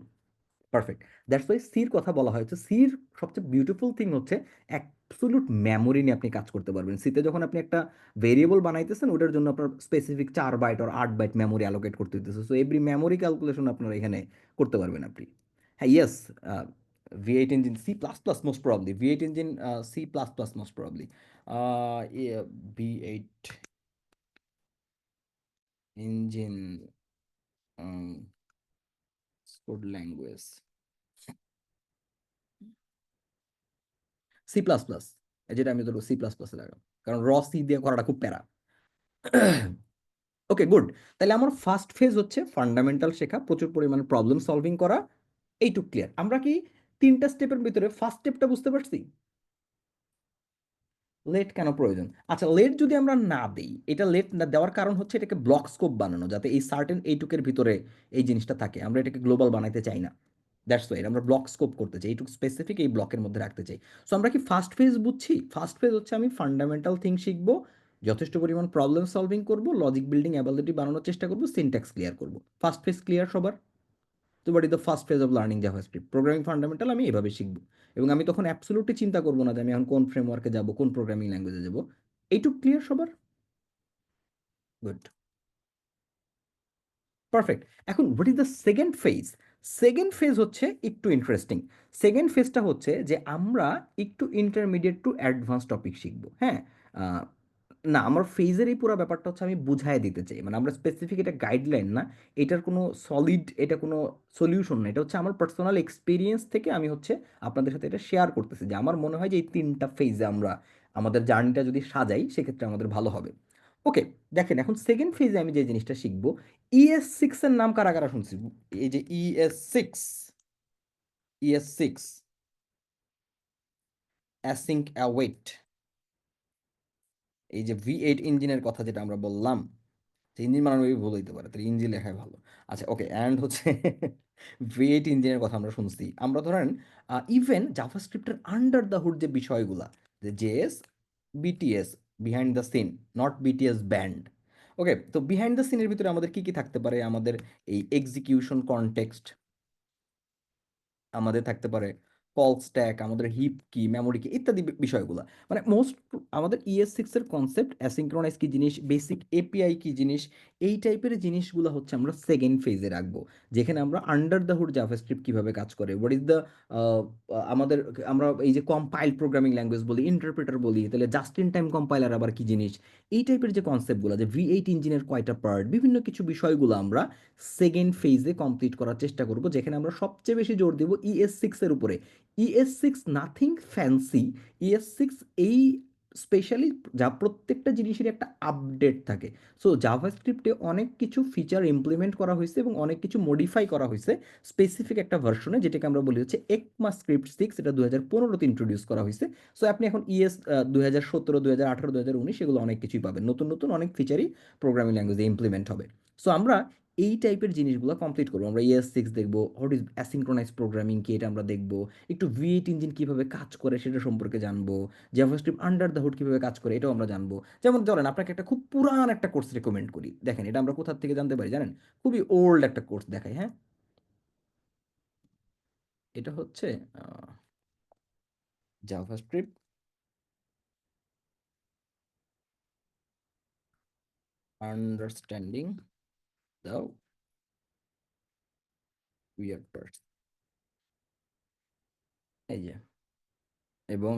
পারফেক্ট। দ্যাটস ওয়াই সির কথা বলা হয়েছে। সির সবচেয়ে বিউটিফুল থিং হচ্ছে অ্যাবসোলুট মেমোরি নিয়ে আপনি কাজ করতে পারবেন। সিতে যখন আপনি একটা ভেরিয়েবল বানাইতেছেন, ওটার জন্য আপনার স্পেসিফিক 4 বাইট আর 8 বাইট মেমোরি অ্যালোকেট করতে হইতেছে। সো এভরি মেমোরি ক্যালকুলেশন আপনারা এখানে করতে পারবেন আপনি। হ্যাঁ, yes, V8 engine C plus plus most probably, V8 engine C plus plus most probably, V8 engine code language C plus plus, যেটা আমি ধরো সি প্লাস প্লাসে লাগাম, কারণ সি দিয়ে করাটা খুব প্যারা। Okay good. তাহলে আমার ফার্স্ট ফেজ হচ্ছে ফান্ডামেন্টাল শেখা, প্রচুর পরিমাণে প্রবলেম সলভিং করা, এইটুক ক্লিয়ার। আমরা কি তিনটা স্টেপের ভিতরে ফার্স্ট স্টেপটা বুঝতে পারছি? লেট কেন প্রয়োজন? আচ্ছা লেট যদি আমরা না দিই, এটা লেট না দেওয়ার কারণ হচ্ছে এটাকে ব্লক স্কোপ বানানো, যাতে এই সার্টেন এইটুকের ভিতরে এই জিনিসটা থাকে। আমরা এটাকে গ্লোবাল বানাইতে চাই না, দ্যাটস ওয়াই আমরা ব্লক স্কোপ করতে চাই, এইটুকু স্পেসিফিক এই ব্লকের মধ্যে রাখতে চাই। সো আমরা কি ফার্স্ট ফেজ বুঝছি? ফার্স্ট ফেজ হচ্ছে আমি ফান্ডামেন্টাল থিং শিখবো, যথেষ্ট পরিমাণ প্রবলেম সলভিং করবো, লজিক বিল্ডিং অ্যাবিলিটি বানানোর চেষ্টা করবো, সিনট্যাক্স ক্লিয়ার করবো। ফার্স্ট ফেজ ক্লিয়ার সবার? তো but is the first phase of learning JavaScript programming fundamental, আমি এভাবে শিখবো। এবং আমি তখন অ্যাবসোলুটলি চিন্তা করবো না যে আমি এখন কোন ফ্রেমওয়ার্কে যাবো, কোন প্রোগ্রামিং ল্যাঙ্গুয়েজে যাবো। এইটুকু ক্লিয়ার সবার? Good, perfect. এখন what is the second phase? Second phase হচ্ছে একটু ইন্টারেস্টিং। সেকেন্ড ফেজটা হচ্ছে যে আমরা একটু ইন্টারমিডিয়েট টু অ্যাডভান্স টপিক শিখবো। হ্যাঁ, আহ, না, আমার ফেজের এই পুরো ব্যাপারটা হচ্ছে আমি বুঝাই দিতে চাই, মানে আমরা স্পেসিফিক এটা গাইডলাইন না, এটার কোনো সলিড, এটা কোনো সলিউশন না, এটা হচ্ছে আমার পার্সোনাল এক্সপিরিয়েন্স থেকে আমি হচ্ছে আপনাদের সাথে এটা শেয়ার করতেছি, যে আমার মনে হয় যে এই তিনটা ফেজে আমরা আমাদের জার্নিটা যদি সাজাই, সেক্ষেত্রে আমাদের ভালো হবে। ওকে, দেখেন এখন সেকেন্ড ফেজে আমি যে জিনিসটা শিখবো, ES6 এর নাম কারা কারা শুনছি? এই যে ES6, ES6 অ্যাসিঙ্ক অ্যাওয়েট, এই যে V8 ইঞ্জিনের কথা যেটা আমরা বললাম, ইঞ্জিন বানানো ভুল হইতে পারে, তাহলে ইঞ্জিন লেখাই ভালো। আচ্ছা ওকে, অ্যান্ড হচ্ছে V8 ইঞ্জিনের কথা আমরা শুনছি। আমরা ধরেন ইভেন জাভাস্ক্রিপ্টের আন্ডার দ্য হুড যে বিষয়গুলা, যে JS, BTS, behind the scene, not BTS band. Okay, তো বিহাইন্ড দ্য সিনের ভিতরে আমাদের কি কি থাকতে পারে? আমাদের এই এক্সিকিউশন কনটেক্সট, আমাদের থাকতে পারে কল স্ট্যাক, আমাদের হিপ কি, মেমোরি কি, ইত্যাদি বিষয়গুলো। মানে মোস্ট আমাদের ES6 এর কনসেপ্ট, অ্যাসিঙ্ক্রোনাইজ কি জিনিস, বেসিক এপিআই কি জিনিস, এই টাইপের জিনিসগুলো হচ্ছে আমরা সেকেন্ড ফেজে রাখবো, যেখানে আমরা আন্ডার দ্য হুড জাভাস্ক্রিপ্ট কিভাবে কাজ করে, হোয়াট ইজ দ্য আমাদের, আমরা এই যে কম্পাইল প্রোগ্রামিং ল্যাঙ্গুয়েজ বলি, ইন্টারপ্রেটার বলি, তাহলে জাস্ট ইন টাইম কম্পাইলার আবার কি জিনিস, এই টাইপের যে কনসেপ্টগুলো, যে V8 ইঞ্জিনের কয়টা পার্ট, বিভিন্ন কিছু বিষয়গুলো আমরা সেকেন্ড ফেজে কমপ্লিট করার চেষ্টা করব, যেখানে আমরা সবচেয়ে বেশি জোর দেব ES6 এর উপরে। ES6 নাথিং ফ্যান্সি, ES6 এই স্পেশালি যা প্রত্যেকটা জিনিসের একটা আপডেট থাকে। সো জাভাস্ক্রিপ্টে অনেক কিছু ফিচার ইমপ্লিমেন্ট করা হয়েছে এবং অনেক কিছু মডিফাই করা হয়েছে স্পেসিফিক একটা ভার্সনে, যেটাকে আমরা বলি হচ্ছে ECMAScript 6। এটা 2015-তে ইন্ট্রোডিউস করা হয়েছে। সো আপনি এখন ইএস 2017, 2018, 2019 এগুলো অনেক কিছুই পাবেন, নতুন নতুন অনেক ফিচারই প্রোগ্রামিং ল্যাঙ্গুয়েজে ইমপ্লিমেন্ট হবে। সো আমরা এই টাইপের জিনিসগুলো কমপ্লিট করবো। আমরা ES6 দেখবো, হোয়াট ইজ অ্যাসিঙ্ক্রোনাইজ প্রোগ্রামিং কি, এটা আমরা দেখবো। একটু V8 ইঞ্জিন কীভাবে কাজ করে সেটা সম্পর্কে জানবো। জাভাস্ক্রিপ্ট আন্ডার দ্য হুড কীভাবে কাজ করে এটাও আমরা জানবো। যেমন ধরেন আপনাকে একটা খুব পুরান একটা কোর্স রেকমেন্ড করি, দেখেন এটা আমরা কোথা থেকে জানতে পারি জানেন? খুবই ওল্ড একটা কোর্স দেখাই, হ্যাঁ। এটা হচ্ছে JavaScript understanding the weird parts, এই যে। এবং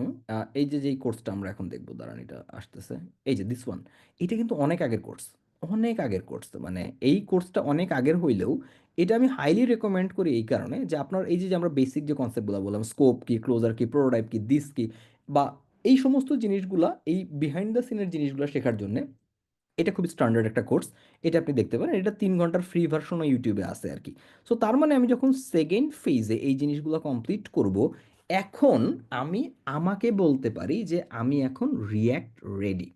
এই যে যেই কোর্সটা আমরা এখন দেখবো, দাঁড়ান এটা আসতেছে, এই যে দিস ওয়ান। এটা কিন্তু অনেক আগের কোর্স, অনেক আগের কোর্স। মানে এই কোর্সটা অনেক আগের হইলেও এটা আমি হাইলি রেকমেন্ড করি এই কারণে যে আপনার এই যে যে আমরা বেসিক যে কনসেপ্টগুলো বললাম, স্কোপ কি, ক্লোজার কি, প্রোটোটাইপ কি, দিস কি, বা এই সমস্ত জিনিসগুলা, এই বিহাইন্ড দ্য সিনের জিনিসগুলো শেখার জন্য এটা খুব স্ট্যান্ডার্ড একটা কোর্স। এটা আপনি দেখতে পারেন, এটা 3 ঘন্টার ফ্রি ভার্সনও ইউটিউবে আছে আর কি। সো তার মানে আমি যখন সেকেন্ড ফেজে এই জিনিসগুলো কমপ্লিট করব, এখন আমি আমাকে বলতে পারি যে আমি এখন রিয়্যাক্ট রেডি।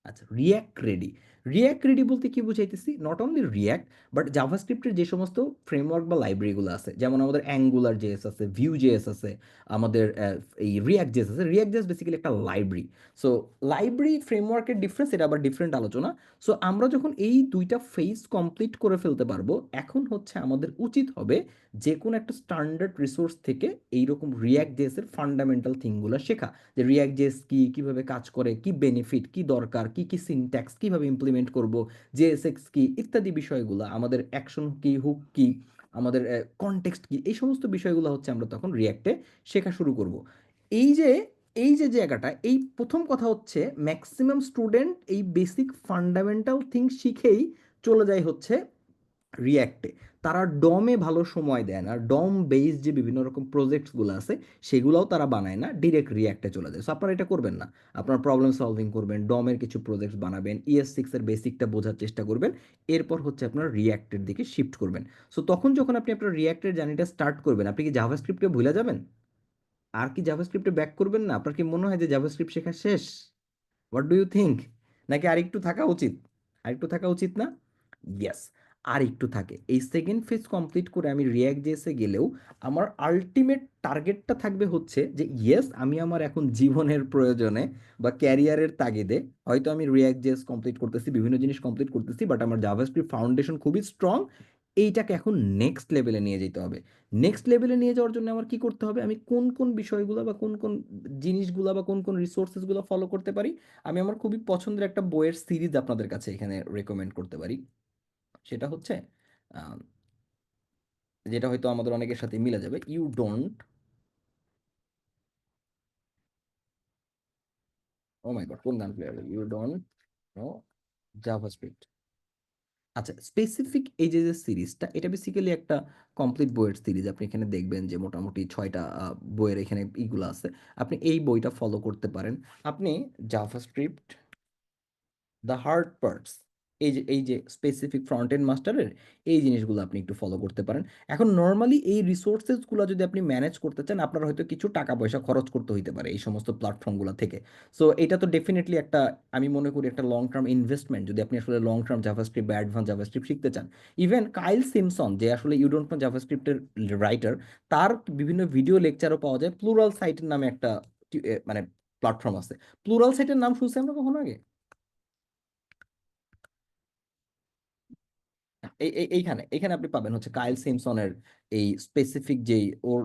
আচ্ছা, রিয়্যাক্ট রেডি। রিয়্যাক্ট রেডি বলতে কি বুঝাইতেছি? নট অনলি রিয়্যাক্ট, বাট জাভাস্ক্রিপ্টের যে সমস্ত ফ্রেমওয়ার্ক বা লাইব্রেরিগুলো আছে, যেমন আমাদের অ্যাঙ্গুলার জেএস আছে, ভিউ জেএস আছে, আমাদের এই রিয়্যাক্ট জেএস আছে। রিয়্যাক্ট জেএস বেসিক্যালি একটা লাইব্রেরি। সো লাইব্রেরি ফ্রেমওয়ার্কের ডিফারেন্স, এটা আবার ডিফারেন্ট আলোচনা। সো আমরা যখন এই দুইটা ফেজ কমপ্লিট করে ফেলতে পারবো, এখন হচ্ছে আমাদের উচিত হবে যে কোনো একটা স্ট্যান্ডার্ড রিসোর্স থেকে এইরকম রিয়্যাক্ট জেএসের ফান্ডামেন্টাল থিংগুলো শেখা, যে রিয়্যাক্ট জেএস কি, কিভাবে কাজ করে, কি বেনিফিট, কি দরকার, কি কি সিনট্যাক্স কিভাবে ইমপ্লিমেন্ট করব, জেএসএক্স কি, ইত্যাদি বিষয়গুলো, আমাদের অ্যাকশন কি, হুক কি, আমাদের কনটেক্সট কি, এই সমস্ত বিষয়গুলো হচ্ছে আমরা তখন রিয়্যাক্টে শেখা শুরু করব। এই যে এই যে জায়গাটা, এই প্রথম কথা হচ্ছে ম্যাক্সিমাম স্টুডেন্ট এই বেসিক ফান্ডামেন্টাল থিংস শিখেই চলে যায় হচ্ছে রিয়্যাক্টে। তারা ডমে ভালো সময় দেয় না, ডম বেস যে বিভিন্ন রকম প্রজেক্টসগুলো আছে সেগুলোও তারা বানায় না, ডিরেক্ট রিয়্যাক্টে চলে যায়। সো আপনারা এটা করবেন না। আপনারা প্রবলেম সলভিং করবেন, ডমের কিছু প্রজেক্টস বানাবেন, ES6-এর বেসিকটা বোঝার চেষ্টা করবেন, এরপর হচ্ছে আপনারা রিয়্যাক্টের দিকে শিফট করবেন। সো তখন যখন আপনি আপনার রিয়্যাক্টের জার্নিটা স্টার্ট করবেন, আপনি কি জাভাস্ক্রিপ্টকে ভুলে যাবেন? আর কি জাভাস্ক্রিপ্টে ব্যাক করবেন না? আপনার কি মনে হয় যে জাভাস্ক্রিপ্ট শেখা শেষ? What do you think? নাকি আরেকটু থাকা উচিত? আরেকটু থাকা উচিত না? ইয়েস, আর একটু থাকে। এই সেকেন্ড ফেজ কমপ্লিট করে আমি রিয়্যাক্ট জেএসে গেলেও আমার আল্টিমেট টার্গেটটা থাকবে হচ্ছে যে ইয়েস, আমি আমার এখন জীবনের প্রয়োজনে বা ক্যারিয়ারের তাগিদে হয়তো আমি রিয়্যাক্ট জেএস কমপ্লিট করতেছি, বিভিন্ন জিনিস কমপ্লিট করতেছি, বাট আমার জাভাস্ক্রিপ্ট ফাউন্ডেশন খুবই স্ট্রং। এইটাকে এখন নেক্সট লেভেলে নিয়ে যেতে হবে। নেক্সট লেভেলে নিয়ে যাওয়ার জন্য আমার কি করতে হবে? আমি কোন কোন বিষয়গুলো বা কোন কোন জিনিসগুলো বা কোন কোন রিসোর্সেসগুলো ফলো করতে পারি? আমি আমার খুবই পছন্দের একটা বইয়ের সিরিজ আপনাদের কাছে এখানে রেকমেন্ড করতে পারি। সেটা হচ্ছে আহ, যেটা হয়তো আমাদের অনেকের সাথে মিলে যাবে, you don't, oh my god, কোন গান player, you don't know JavaScript. আচ্ছা, স্পেসিফিক এই যে যে সিরিজটা, এটা বেসিক্যালি একটা কমপ্লিট বইয়ের সিরিজ। আপনি এখানে দেখবেন যে মোটামুটি 6টা বইয়ের এখানে ইগুলো আছে। আপনি এই বইটা ফলো করতে পারেন। আপনি জাভাস্ক্রিপ্ট দ্য হার্ড পার্টস, এই যে স্পেসিফিক ফ্রন্ট এন্ড মাস্টারের এই জিনিসগুলো আপনি একটু ফলো করতে পারেন। এখন নর্মালি এই রিসোর্সেসগুলো যদি আপনি ম্যানেজ করতে চান, আপনার হয়তো কিছু টাকা পয়সা খরচ করতে হইতে পারে এই সমস্ত প্ল্যাটফর্মগুলো থেকে। সো এটা তো ডেফিনেটলি একটা, আমি মনে করি একটা লং টার্ম ইনভেস্টমেন্ট, যদি আপনি আসলে লং টার্ম জাভাস্ক্রিপ্ট বা অ্যাডভান্স জাভাস্ক্রিপ্ট শিখতে চান। ইভেন কাইল সিমসন, যে আসলে ইউ ডোন্ট নো জাভাস্ক্রিপ্টের রাইটার, তার বিভিন্ন ভিডিও লেকচারও পাওয়া যায়। প্লুরাল সাইটের নামে একটা মানে প্ল্যাটফর্ম আছে। প্লুরাল সাইটের নাম শুনছি আমরা কখনো আগে? এইখানে এইখানে আপনি পাবেন হচ্ছে কাইল সিমসনের এই স্পেসিফিক যেই ওর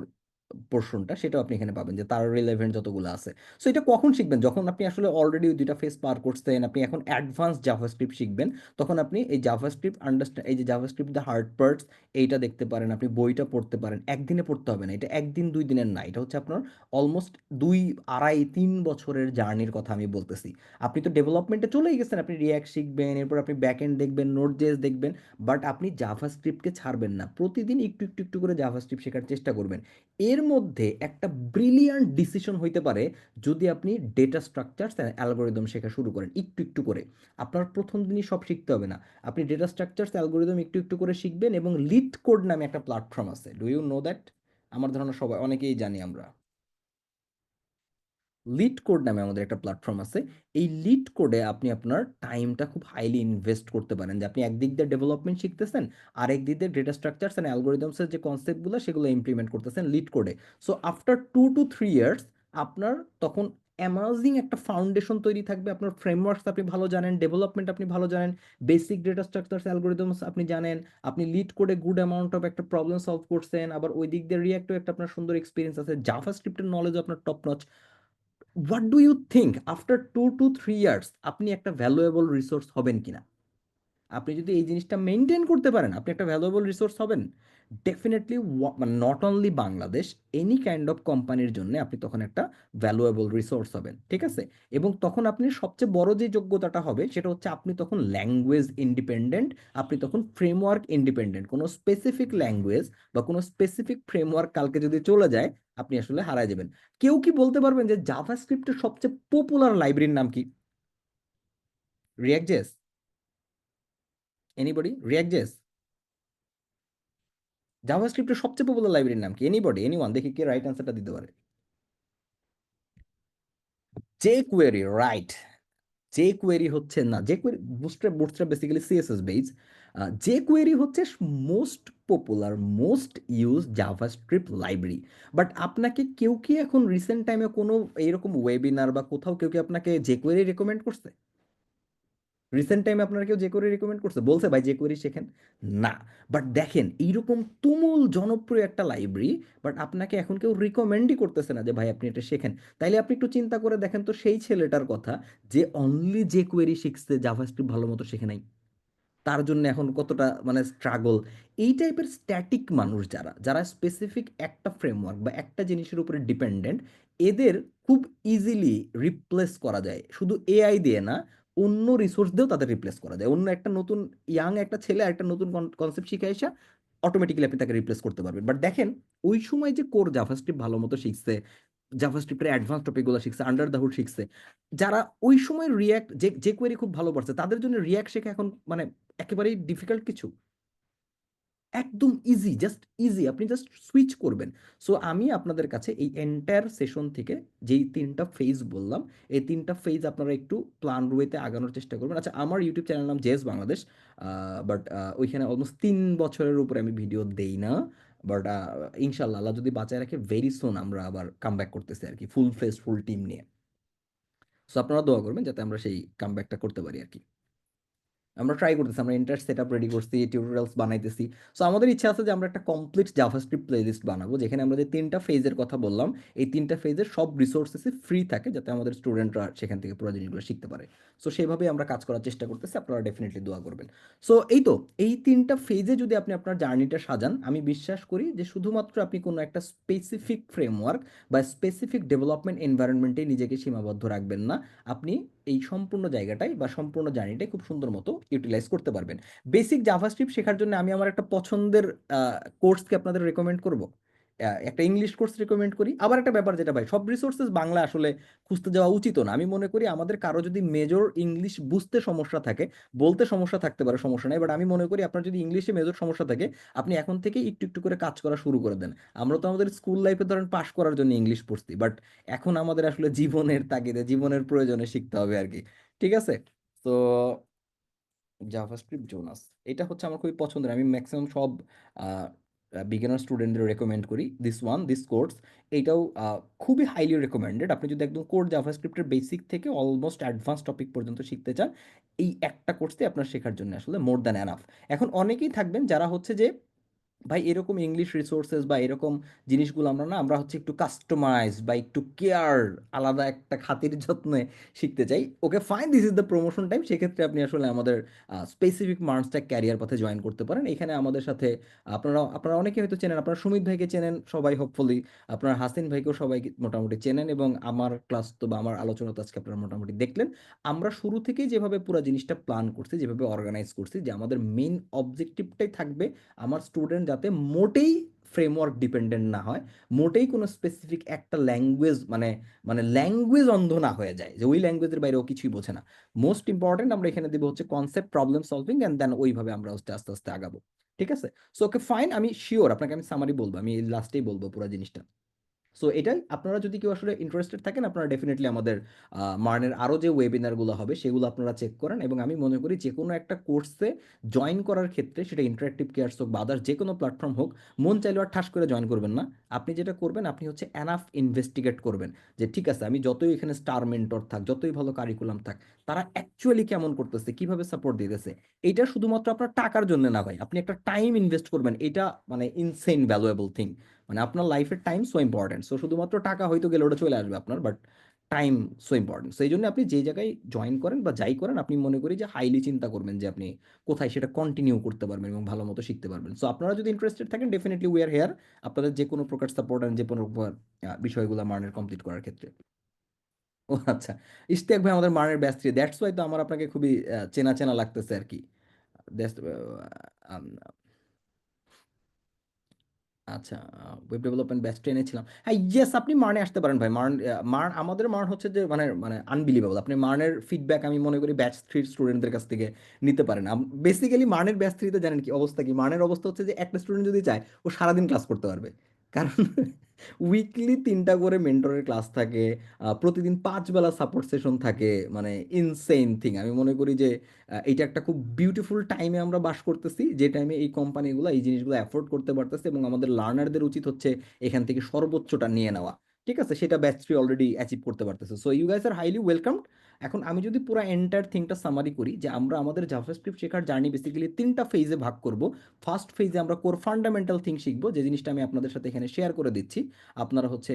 পোর্শনটা, সেটাও আপনি এখানে পাবেন যে তার রিলেভেন্ট যতগুলো আছে। সো এটা কখন শিখবেন? যখন আপনি আসলে অলরেডি ওই দুইটা ফেজ পার করছেন, আপনি এখন অ্যাডভান্স জাভাস্ক্রিপ্ট শিখবেন, তখন আপনি এই জাভাস্ক্রিপ্ট আন্ডারস্ট্যান্ড, এই যে জাভাস্ক্রিপ্ট দ্য হার্ড পার্টস, এইটা দেখতে পারেন, আপনি বইটা পড়তে পারেন। একদিনে পড়তে হবে না, এটা একদিন দুই দিনের না, এটা হচ্ছে আপনার অলমোস্ট 2, 2.5, 3 বছরের জার্নির কথা আমি বলতেছি। আপনি তো ডেভেলপমেন্টে চলেই গেছেন, আপনি রিয়াক্ট শিখবেন, এরপর আপনি ব্যাক এন্ড দেখবেন, নোট জেএস দেখবেন, বাট আপনি জাভাস্ক্রিপ্টকে ছাড়বেন না। প্রতিদিন একটু একটু একটু করে জাভাস্ক্রিপ্ট শেখার চেষ্টা করবেন। এর মধ্যে একটা ব্রিলিয়ান্ট ডিসিশন হইতে পারে যদি আপনি ডেটা স্ট্রাকচারস অ্যান্ড অ্যালগোরিদম শেখা শুরু করেন একটু একটু করে। আপনার প্রথম দিনই সব শিখতে হবে না। আপনি ডেটা স্ট্রাকচারস অ্যালগোরিদম একটু একটু করে শিখবেন, এবং লিড কোড নামে একটা প্ল্যাটফর্ম আছে, ডু ইউ নো দ্যাট? আমার ধারণা সবাই অনেকেই জানি আমরা। লিড কোড নামে আমাদের একটা প্ল্যাটফর্ম আছে। এই লিড কোডে আপনি আপনার টাইমটা খুব হাইলি ইনভেস্ট করতে পারেন, যে আপনি একদিক দিয়ে ডেভেলপমেন্ট শিখতেছেন, আর একদিক দিয়ে ডেটা স্ট্রাকচারস অ্যান্ড অ্যালগোরিদমসের যে কনসেপ্টগুলো সেগুলো ইমপ্লিমেন্ট করতেছেন লিড কোডে। সো আফটার 2 to 3 ইয়ার্স আপনার তখন অ্যামাজিং একটা ফাউন্ডেশন তৈরি থাকবে। আপনার ফ্রেমওয়ার্কস আপনি ভালো জানেন, ডেভেলপমেন্ট আপনি ভালো জানেন, বেসিক ডেটা স্ট্রাকচারস অ্যালগোরিদমস আপনি জানেন, আপনি লিড কোডে গুড অ্যামাউন্ট অফ একটা প্রবলেম সলভ করছেন, আবার ওই দিক দিয়ে রিয়াক্টও একটা আপনার সুন্দর এক্সপিরিয়েন্স আছে, জাভা স্ক্রিপ্টের নলেজও আপনার top notch. What do you think after 2 to 3 years আপনি একটা ভ্যালুয়েবল রিসোর্স হবেন কিনা? আপনি যদি এই জিনিসটা মেনটেন করতে পারেন আপনি একটা ভ্যালুয়েবল রিসোর্স হবেন। Definitely, not only Bangladesh, any kind of কোম্পানির জন্য আপনি তখন একটা ভ্যালুয়েবল রিসোর্স হবেন, ঠিক আছে? এবং তখন আপনি সবচেয়ে বড় যে যোগ্যতাটা হবে সেটা হচ্ছে আপনি তখন ল্যাঙ্গুয়েজ ইন্ডিপেন্ডেন্ট, আপনি তখন ফ্রেমওয়ার্ক ইন্ডিপেন্ডেন্ট। কোনো স্পেসিফিক ল্যাঙ্গুয়েজ বা কোনো স্পেসিফিক ফ্রেমওয়ার্ক কালকে যদি চলে যায় আপনি আসলে হারায় যাবেন। কেউ কি বলতে পারবেন যে জাভাস্ক্রিপ্টের সবচেয়ে পপুলার লাইব্রেরির নাম কি? React JS? Anybody? React JS? জাভাস্ক্রিপ্টের সবচেয়ে পপুলার লাইব্রেরির নাম কি? এনিবডি? এনিওয়ান? দেখি কে রাইট অ্যান্সারটা দিতে পারে। JQuery, right. JQuery হচ্ছে না, jQuery Bootstrap basically CSS base. JQuery হচ্ছে most popular, most use JavaScript library. But আপনাকে কেউ কি এখন রিসেন্ট টাইমে কোনো এইরকম ওয়েবিনার বা কোথাও কেউ কি আপনাকে জে কোয়েরি রেকমেন্ড করছে? রিসেন্ট টাইমে আপনারা কেউ jQuery রিকমেন্ড করছে, বলছে ভাই jQuery শেখেন? না। বাট দেখেন এইরকম তুমুল জনপ্রিয় একটা লাইব্রেরি, বাট আপনাকে এখন কেউ রিকমেন্ডই করতেছে না যে ভাই আপনি এটা শেখেন। তাইলে আপনি একটু চিন্তা করে দেখেন তো সেই ছেলেটার কথা যে অনলি jQuery শিখছে, জাভাস্ক্রিপ্ট ভালো মতো শেখে নাই। তার জন্য এখন কতটা মানে স্ট্রাগল। এই টাইপের স্ট্যাটিক মানুষ যারা যারা স্পেসিফিক একটা ফ্রেমওয়ার্ক বা একটা জিনিসের উপরে ডিপেন্ডেন্ট, এদের খুব ইজিলি রিপ্লেস করা যায়, শুধু এআই দিয়ে না, অন্য রিসোর্স দিয়েও তাদের রিপ্লেস করা যায়। অন্য একটা নতুন ইয়াং একটা ছেলে একটা নতুন কনসেপ্ট শিখে আসা অটোমেটিক্যালি আপনি তাকে রিপ্লেস করতে পারবেন। বাট দেখেন ওই সময় যে কোর জাভাস্ক্রিপ্ট ভালো মতো শিখছে, জাভাস্ক্রিপ্টের অ্যাডভান্স টপিকগুলো শিখছে, আন্ডার দ্য হুড শিখছে, যারা ওই সময় রিয়াক্ট যে কোয়েরি খুব ভালো পারছে, তাদের জন্য রিয়াক্ট শেখা এখন মানে একেবারেই ডিফিকাল্ট কিছু? একদম ইজি, জাস্ট ইজি, আপনি জাস্ট সুইচ করবেন। সো আমি আপনাদের কাছে এই এন্টায়ার সেশন থেকে যেই 3টা ফেজ বললাম, এই 3টা ফেজ আপনারা একটু প্ল্যান ওয়েতে আগানোর চেষ্টা করবেন। আচ্ছা, আমার ইউটিউব চ্যানেল নাম জেস বাংলাদেশ, বাট ওইখানে অলমোস্ট 3 বছরের উপরে আমি ভিডিও দেই না। বাট ইনশাল্লাহ আল্লাহ যদি বাঁচায় রাখে ভেরি সুন আমরা আবার কাম ব্যাক করতেছি আর কি, ফুল ফেস ফুল টিম নিয়ে। সো আপনারা দোয়া করবেন যাতে আমরা সেই কাম ব্যাকটা করতে পারি আর কি। আমরা ট্রাই করতেছি, আমরা এন্টার সেট আপ রেডি করছি, টিউটোরিয়ালস বানাইতেছি। সো আমাদের ইচ্ছা আছে যে আমরা একটা কমপ্লিট জাভাস্ক্রিপ্ট প্লেলিস্ট বানাবো, যেখানে আমরা যে 3টা ফেজের কথা বললাম এই 3টা ফেজের সব রিসোর্সেসই ফ্রি থাকে, যাতে আমাদের স্টুডেন্টরা সেখান থেকে পুরো জিনিসগুলো শিখতে পারে। সো সেইভাবেই আমরা কাজ করার চেষ্টা করতেছি, আপনারা ডেফিনেটলি দোয়া করবেন। সো এই তো, এই 3টা ফেজে যদি আপনি আপনার জার্নিটা সাজান, আমি বিশ্বাস করি যে শুধুমাত্র আপনি কোনো একটা স্পেসিফিক ফ্রেমওয়ার্ক বা স্পেসিফিক ডেভেলপমেন্ট এনভায়রনমেন্টে নিজেকে সীমাবদ্ধ রাখবেন না। আপনি এই সম্পূর্ণ জায়গাটাই বা সম্পূর্ণ জার্নিটাই খুব সুন্দর মতো ইউটিলাইজ করতে পারবেন। বেসিক জাভাস্ক্রিপ্ট শেখার জন্য আমি আমার একটা পছন্দের কোর্সকে আপনাদের রেকমেন্ড করব। একটা ইংলিশ কোর্স রেকমেন্ড করি। আবার একটা ব্যাপার যেটা ভাই, সব রিসোর্সেস বাংলা আসলে খুঁজতে যাওয়া উচিত না। আমি মনে করি আমাদের কারো যদি মেজর ইংলিশ বুঝতে সমস্যা থাকে, বলতে সমস্যা থাকতে পারে, সমস্যা নাই, বাট আমি মনে করি আপনার যদি ইংলিশে মেজর সমস্যা থাকে, আপনি এখন থেকে একটু একটু করে কাজ করা শুরু করে দেন। আমরা তো আমাদের স্কুল লাইফে ধরেন পাশ করার জন্য ইংলিশ পড়ছি, বাট এখন আমাদের আসলে জীবনের তাগিদে, জীবনের প্রয়োজনে শিখতে হবে আর কি। ঠিক আছে? তো জাভাস্ক্রিপ্ট জোনাস, এটা হচ্ছে আমার খুবই পছন্দের। আমি ম্যাক্সিমাম সব বিগিনার স্টুডেন্টদের রেকমেন্ড করি দিস কোর্স। এইটাও খুবই হাইলি রেকমেন্ডেড। আপনি যদি একদম কোর জাভাস্ক্রিপ্টের বেসিক থেকে অলমোস্ট অ্যাডভান্স টপিক পর্যন্ত শিখতে চান, এই একটা কোর্সে আপনার শেখার জন্য আসলে মোর দ্যান এনাফ। এখন অনেকেই থাকবেন যারা হচ্ছে যে ভাই এরকম ইংলিশ রিসোর্সেস বা এরকম জিনিসগুলো আমরা না, আমরা হচ্ছে একটু কাস্টমাইজ বা একটু কেয়ার, আলাদা একটা খাতির যত্নে শিখতে চাই। Okay fine, this is the promotion time. সেক্ষেত্রে আপনি আসলে আমাদের স্পেসিফিক মার্নস্ট্যাক ক্যারিয়ার পথে জয়েন করতে পারেন। এখানে আমাদের সাথে আপনারা আপনারা অনেকে হয়তো চেনেন, আপনারা সুমিত ভাইকে চেনেন সবাই হোপফুলি, আপনারা হাসিন ভাইকেও সবাই মোটামুটি চেনেন, এবং আমার ক্লাস তো বা আমার আলোচনা তো আজকে আপনারা মোটামুটি দেখলেন। আমরা শুরু থেকেই যেভাবে পুরো জিনিসটা প্ল্যান করছি, যেভাবে অর্গানাইজ করছি, যে আমাদের মেইন অবজেক্টিভটাই থাকবে আমার স্টুডেন্ট যাতে মোটেই ফ্রেমওয়ার্ক ডিপেন্ডেন্ট না হয়, মোটেই কোনো স্পেসিফিক একটা ল্যাঙ্গুয়েজ মানে মানে ল্যাঙ্গুয়েজ অন্ধ না হয়ে যায় যে ওই ল্যাঙ্গুয়েজের বাইরে ও কিছুই বোঝে না। মোস্ট ইম্পর্টেন্ট আমরা এখানে দেবো হচ্ছে concept, problem solving, and then ওইভাবে আমরা হচ্ছে আস্তে আস্তে আগাবো। ঠিক আছে? সো ওকে ফাইন, আমি শিওর আপনাকে আমি সামারি বলবো, আমি লাস্টেই বলবো পুরো জিনিসটা। সো এটাই, আপনারা যদি কেউ আসলে ইন্টারেস্টেড থাকেন আপনারা ডেফিনেটলি আমাদের মার্নের আরও যে ওয়েবিনারগুলো হবে সেগুলো আপনারা চেক করেন। এবং আমি মনে করি যে কোনো একটা কোর্সে জয়েন করার ক্ষেত্রে, সেটা ইন্টারেক্টিভ কেয়ার্স হোক বা আদার্স যে কোনো প্ল্যাটফর্ম হোক, মন চাইলে আর ঠাস করে জয়েন করবেন না। আপনি যেটা করবেন, আপনি হচ্ছে এনাফ ইনভেস্টিগেট করবেন যে ঠিক আছে আমি যতই এখানে স্টার মেন্টর থাক, যতই ভালো কারিকুলাম থাক, তারা অ্যাকচুয়ালি কেমন করতেছে, কিভাবে সাপোর্ট দিতেছে। এটা শুধুমাত্র আপনার টাকার জন্য না ভাই, আপনি একটা টাইম ইনভেস্ট করবেন, এটা মানে ইনসেন ভ্যালুয়েবল থিং। মানে আপনার লাইফের টাইম সো ইম্পর্টেন্ট। সো শুধুমাত্র টাকা হয়তো গেলে ওটা চলে আসবে আপনার, বাট টাইম সো ইম্পর্টেন্ট। সেই জন্য আপনি যে জায়গায় জয়েন করেন বা যাই করেন, আপনি মনে করি যে হাইলি চিন্তা করবেন যে আপনি কোথায় সেটা কন্টিনিউ করতে পারবেন এবং ভালো মতো শিখতে পারবেন। সো আপনারা যদি ইন্টারেস্টেড থাকেন ডেফিনেটলি উই আর হেয়ার, আপনাদের যে কোনো প্রকার সাপোর্ট অ্যান্ড যে কোনো প্রকার বিষয়গুলো মার্নের কমপ্লিট করার ক্ষেত্রে। ও আচ্ছা, ইশতিয়াক ভাই আমাদের মার্নের ব্যাচ 3, দ্যাটস ওয়াই তো আমার আপনাকে খুবই চেনা চেনা লাগতেছে আর কি। That's, আচ্ছা, ওয়েব ডেভেলপমেন্ট ব্যাচ টেনে ছিলাম। হ্যাঁ ইয়েস, আপনি মার্নে আসতে পারেন ভাই। মার্ন আমাদের মার্ন হচ্ছে যে মানে মানে আনবিলিভেবল। আপনি মার্নের ফিডব্যাক আমি মনে করি ব্যাচ 3 স্টুডেন্টদের কাছ থেকে নিতে পারেন। বেসিক্যালি মার্নের ব্যাচ 3 তে জানেন কি অবস্থা, কি মার্নের অবস্থা হচ্ছে যে একটা স্টুডেন্ট যদি চায় ও সারাদিন ক্লাস করতে পারবে। কারণ উইকলি 3টা করে মেন্টরের ক্লাস থাকে, প্রতিদিন 5 বেলা সাপোর্ট সেশন থাকে, মানে ইনসেইন থিং। আমি মনে করি যে এটা একটা খুব বিউটিফুল টাইমে আমরা বাস করতেছি, যে টাইমে এই কোম্পানিগুলো এই জিনিসগুলো অ্যাফোর্ড করতে পারতেছে এবং আমাদের লার্নারদের উচিত হচ্ছে এখান থেকে সর্বোচ্চটা নিয়ে নেওয়া। ঠিক আছে? সেটা ব্যাচ 3 অলরেডি অ্যাচিভ করতে পারতেছে। So you guys are highly welcome. এখন আমি যদি পুরো এন্টায়ার থিংটা সামারি করি, যে আমরা আমাদের জাভাস্ক্রিপ্ট শেখার জার্নি বেসিক্যালি 3টা ফেজে ভাগ করব। ফার্স্ট ফেজে আমরা কোর ফান্ডামেন্টাল থিং শিখবো, যে জিনিসটা আমি আপনাদের সাথে এখানে শেয়ার করে দিচ্ছি। আপনারা হচ্ছে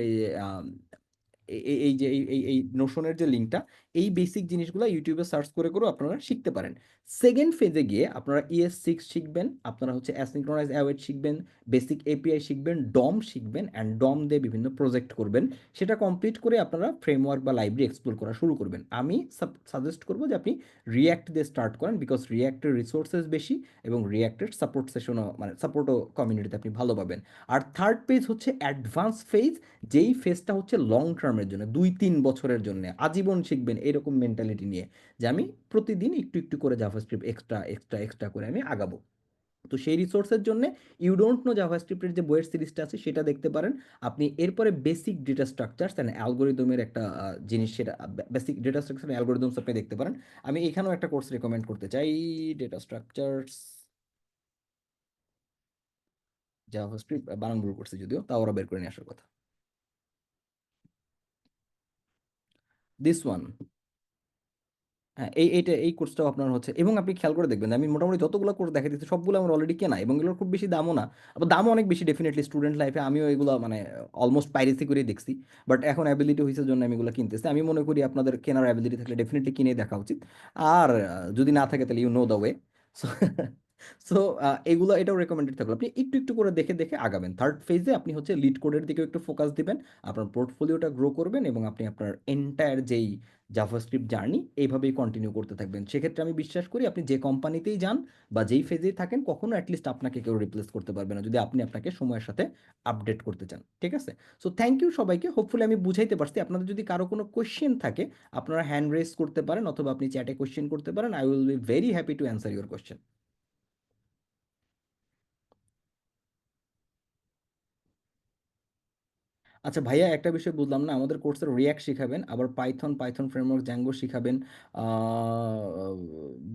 এই যে এই নোশনের যে লিঙ্কটা, এই বেসিক জিনিসগুলো ইউটিউবে সার্চ করে করে আপনারা শিখতে পারেন। সেকেন্ড ফেজে গিয়ে আপনারা ES6 শিখবেন, আপনারা হচ্ছে অ্যাসিনক্রোনাইজ অ্যাওয়েট শিখবেন, বেসিক এপিআই শিখবেন, ডম শিখবেন, অ্যান্ড ডম দিয়ে বিভিন্ন প্রজেক্ট করবেন। সেটা কমপ্লিট করে আপনারা ফ্রেমওয়ার্ক বা লাইব্রেরি এক্সপ্লোর করা শুরু করবেন। আমি সাজেস্ট করবো যে আপনি রিয়্যাক্ট দিয়ে স্টার্ট করেন, বিকজ রিয়্যাক্টের রিসোর্সেস বেশি এবং রিয়্যাক্টের সাপোর্ট সেশনও মানে সাপোর্টও কমিউনিটিতে আপনি ভালো পাবেন। আর থার্ড পেজ হচ্ছে অ্যাডভান্স ফেজ, যেই ফেজটা হচ্ছে লং টার্মের জন্য, 2-3 বছরের জন্য আজীবন শিখবেন এরকম মেন্টালিটি নিয়ে, যে আমি প্রতিদিন একটু একটু করে জাভাস্ক্রিপ্ট এক্সট্রা এক্সট্রা এক্সট্রা করে আমি আগাবো। তো সেই রিসোর্সের জন্য ইউ ডোন্ট নো জাভাস্ক্রিপ্টের যে বইয়ের সিরিজটা আছে সেটা দেখতে পারেন। আপনি এরপরে বেসিক ডেটা স্ট্রাকচারস অ্যান্ড অ্যালগোরিদমের একটা জিনিস, সেটা বেসিক ডেটা স্ট্রাকচার অ্যালগোরিদমস আপনি দেখতে পারেন। আমি এখানেও একটা কোর্স রেকমেন্ড করতে চাই, ডেটা স্ট্রাকচারস জাভাস্ক্রিপ্ট, বানান ভুল করছে যদিও, তা ওরা বের করে নিয়ে আসার কথা। দিস ওয়ান, হ্যাঁ এই কোর্সটাও আপনার হচ্ছে, এবং আপনি খেয়াল করে দেখবেন আমি মোটামুটি যতগুলো কোর্স দেখা দিচ্ছি সবগুলো আমার অলরেডি কেনা, এবং এগুলোর খুব বেশি দামও না। আবার দামও অনেক বেশি ডেফিনেটলি, স্টুডেন্ট লাইফে আমিও এগুলো মানে অলমোস্ট পাইরেসি করেই দেখছি। বাট এখন অ্যাবিলিটি হয়েছে জন্য আমি এগুলো কিনতেছি। আমি মনে করি আপনাদের কেনার অ্যাবিলিটি থাকলে ডেফিনেটলি কিনে দেখা উচিত। আর যদি না থাকে তাহলে you know the way. So so এগুলো এটাও রেকমেন্ডেড থাকলো, আপনি একটু একটু করে দেখে দেখে আগাবেন। থার্ড ফেজে আপনি হচ্ছে লিড কোডের দিকেও একটু ফোকাস দিবেন, আপনার পোর্টফোলিওটা গ্রো করবেন এবং আপনি আপনার এন্টায়ার যেই জাভাস্ক্রিপ্ট জার্নি এইভাবেই কন্টিনিউ করতে থাকবেন। সেক্ষেত্রে আমি বিশ্বাস করি আপনি যে কোম্পানিতেই যান বা যেই ফেজেই থাকেন, কখনো অ্যাটলিস্ট আপনাকে কেউ রিপ্লেস করতে পারবে না যদি আপনি আপনাকে সময়ের সাথে আপডেট করতে চান। ঠিক আছে? সো থ্যাংক ইউ সবাইকে, হোপফুলি আমি বুঝাইতে পারছি। আপনাদের যদি কারো কোনো কোয়েশ্চেন থাকে আপনারা হ্যান্ড রেজ করতে পারেন, অথবা আপনি চ্যাটে কোয়েশ্চেন করতে পারেন। I will be very happy to answer your question. আচ্ছা ভাইয়া, একটা বিষয় বুঝলাম না, আমাদের কোর্সের রিয়াক্ট শিখাবেন, আবার পাইথন, পাইথন ফ্রেমওয়ার্ক, জ্যাঙ্গো শিখাবেন,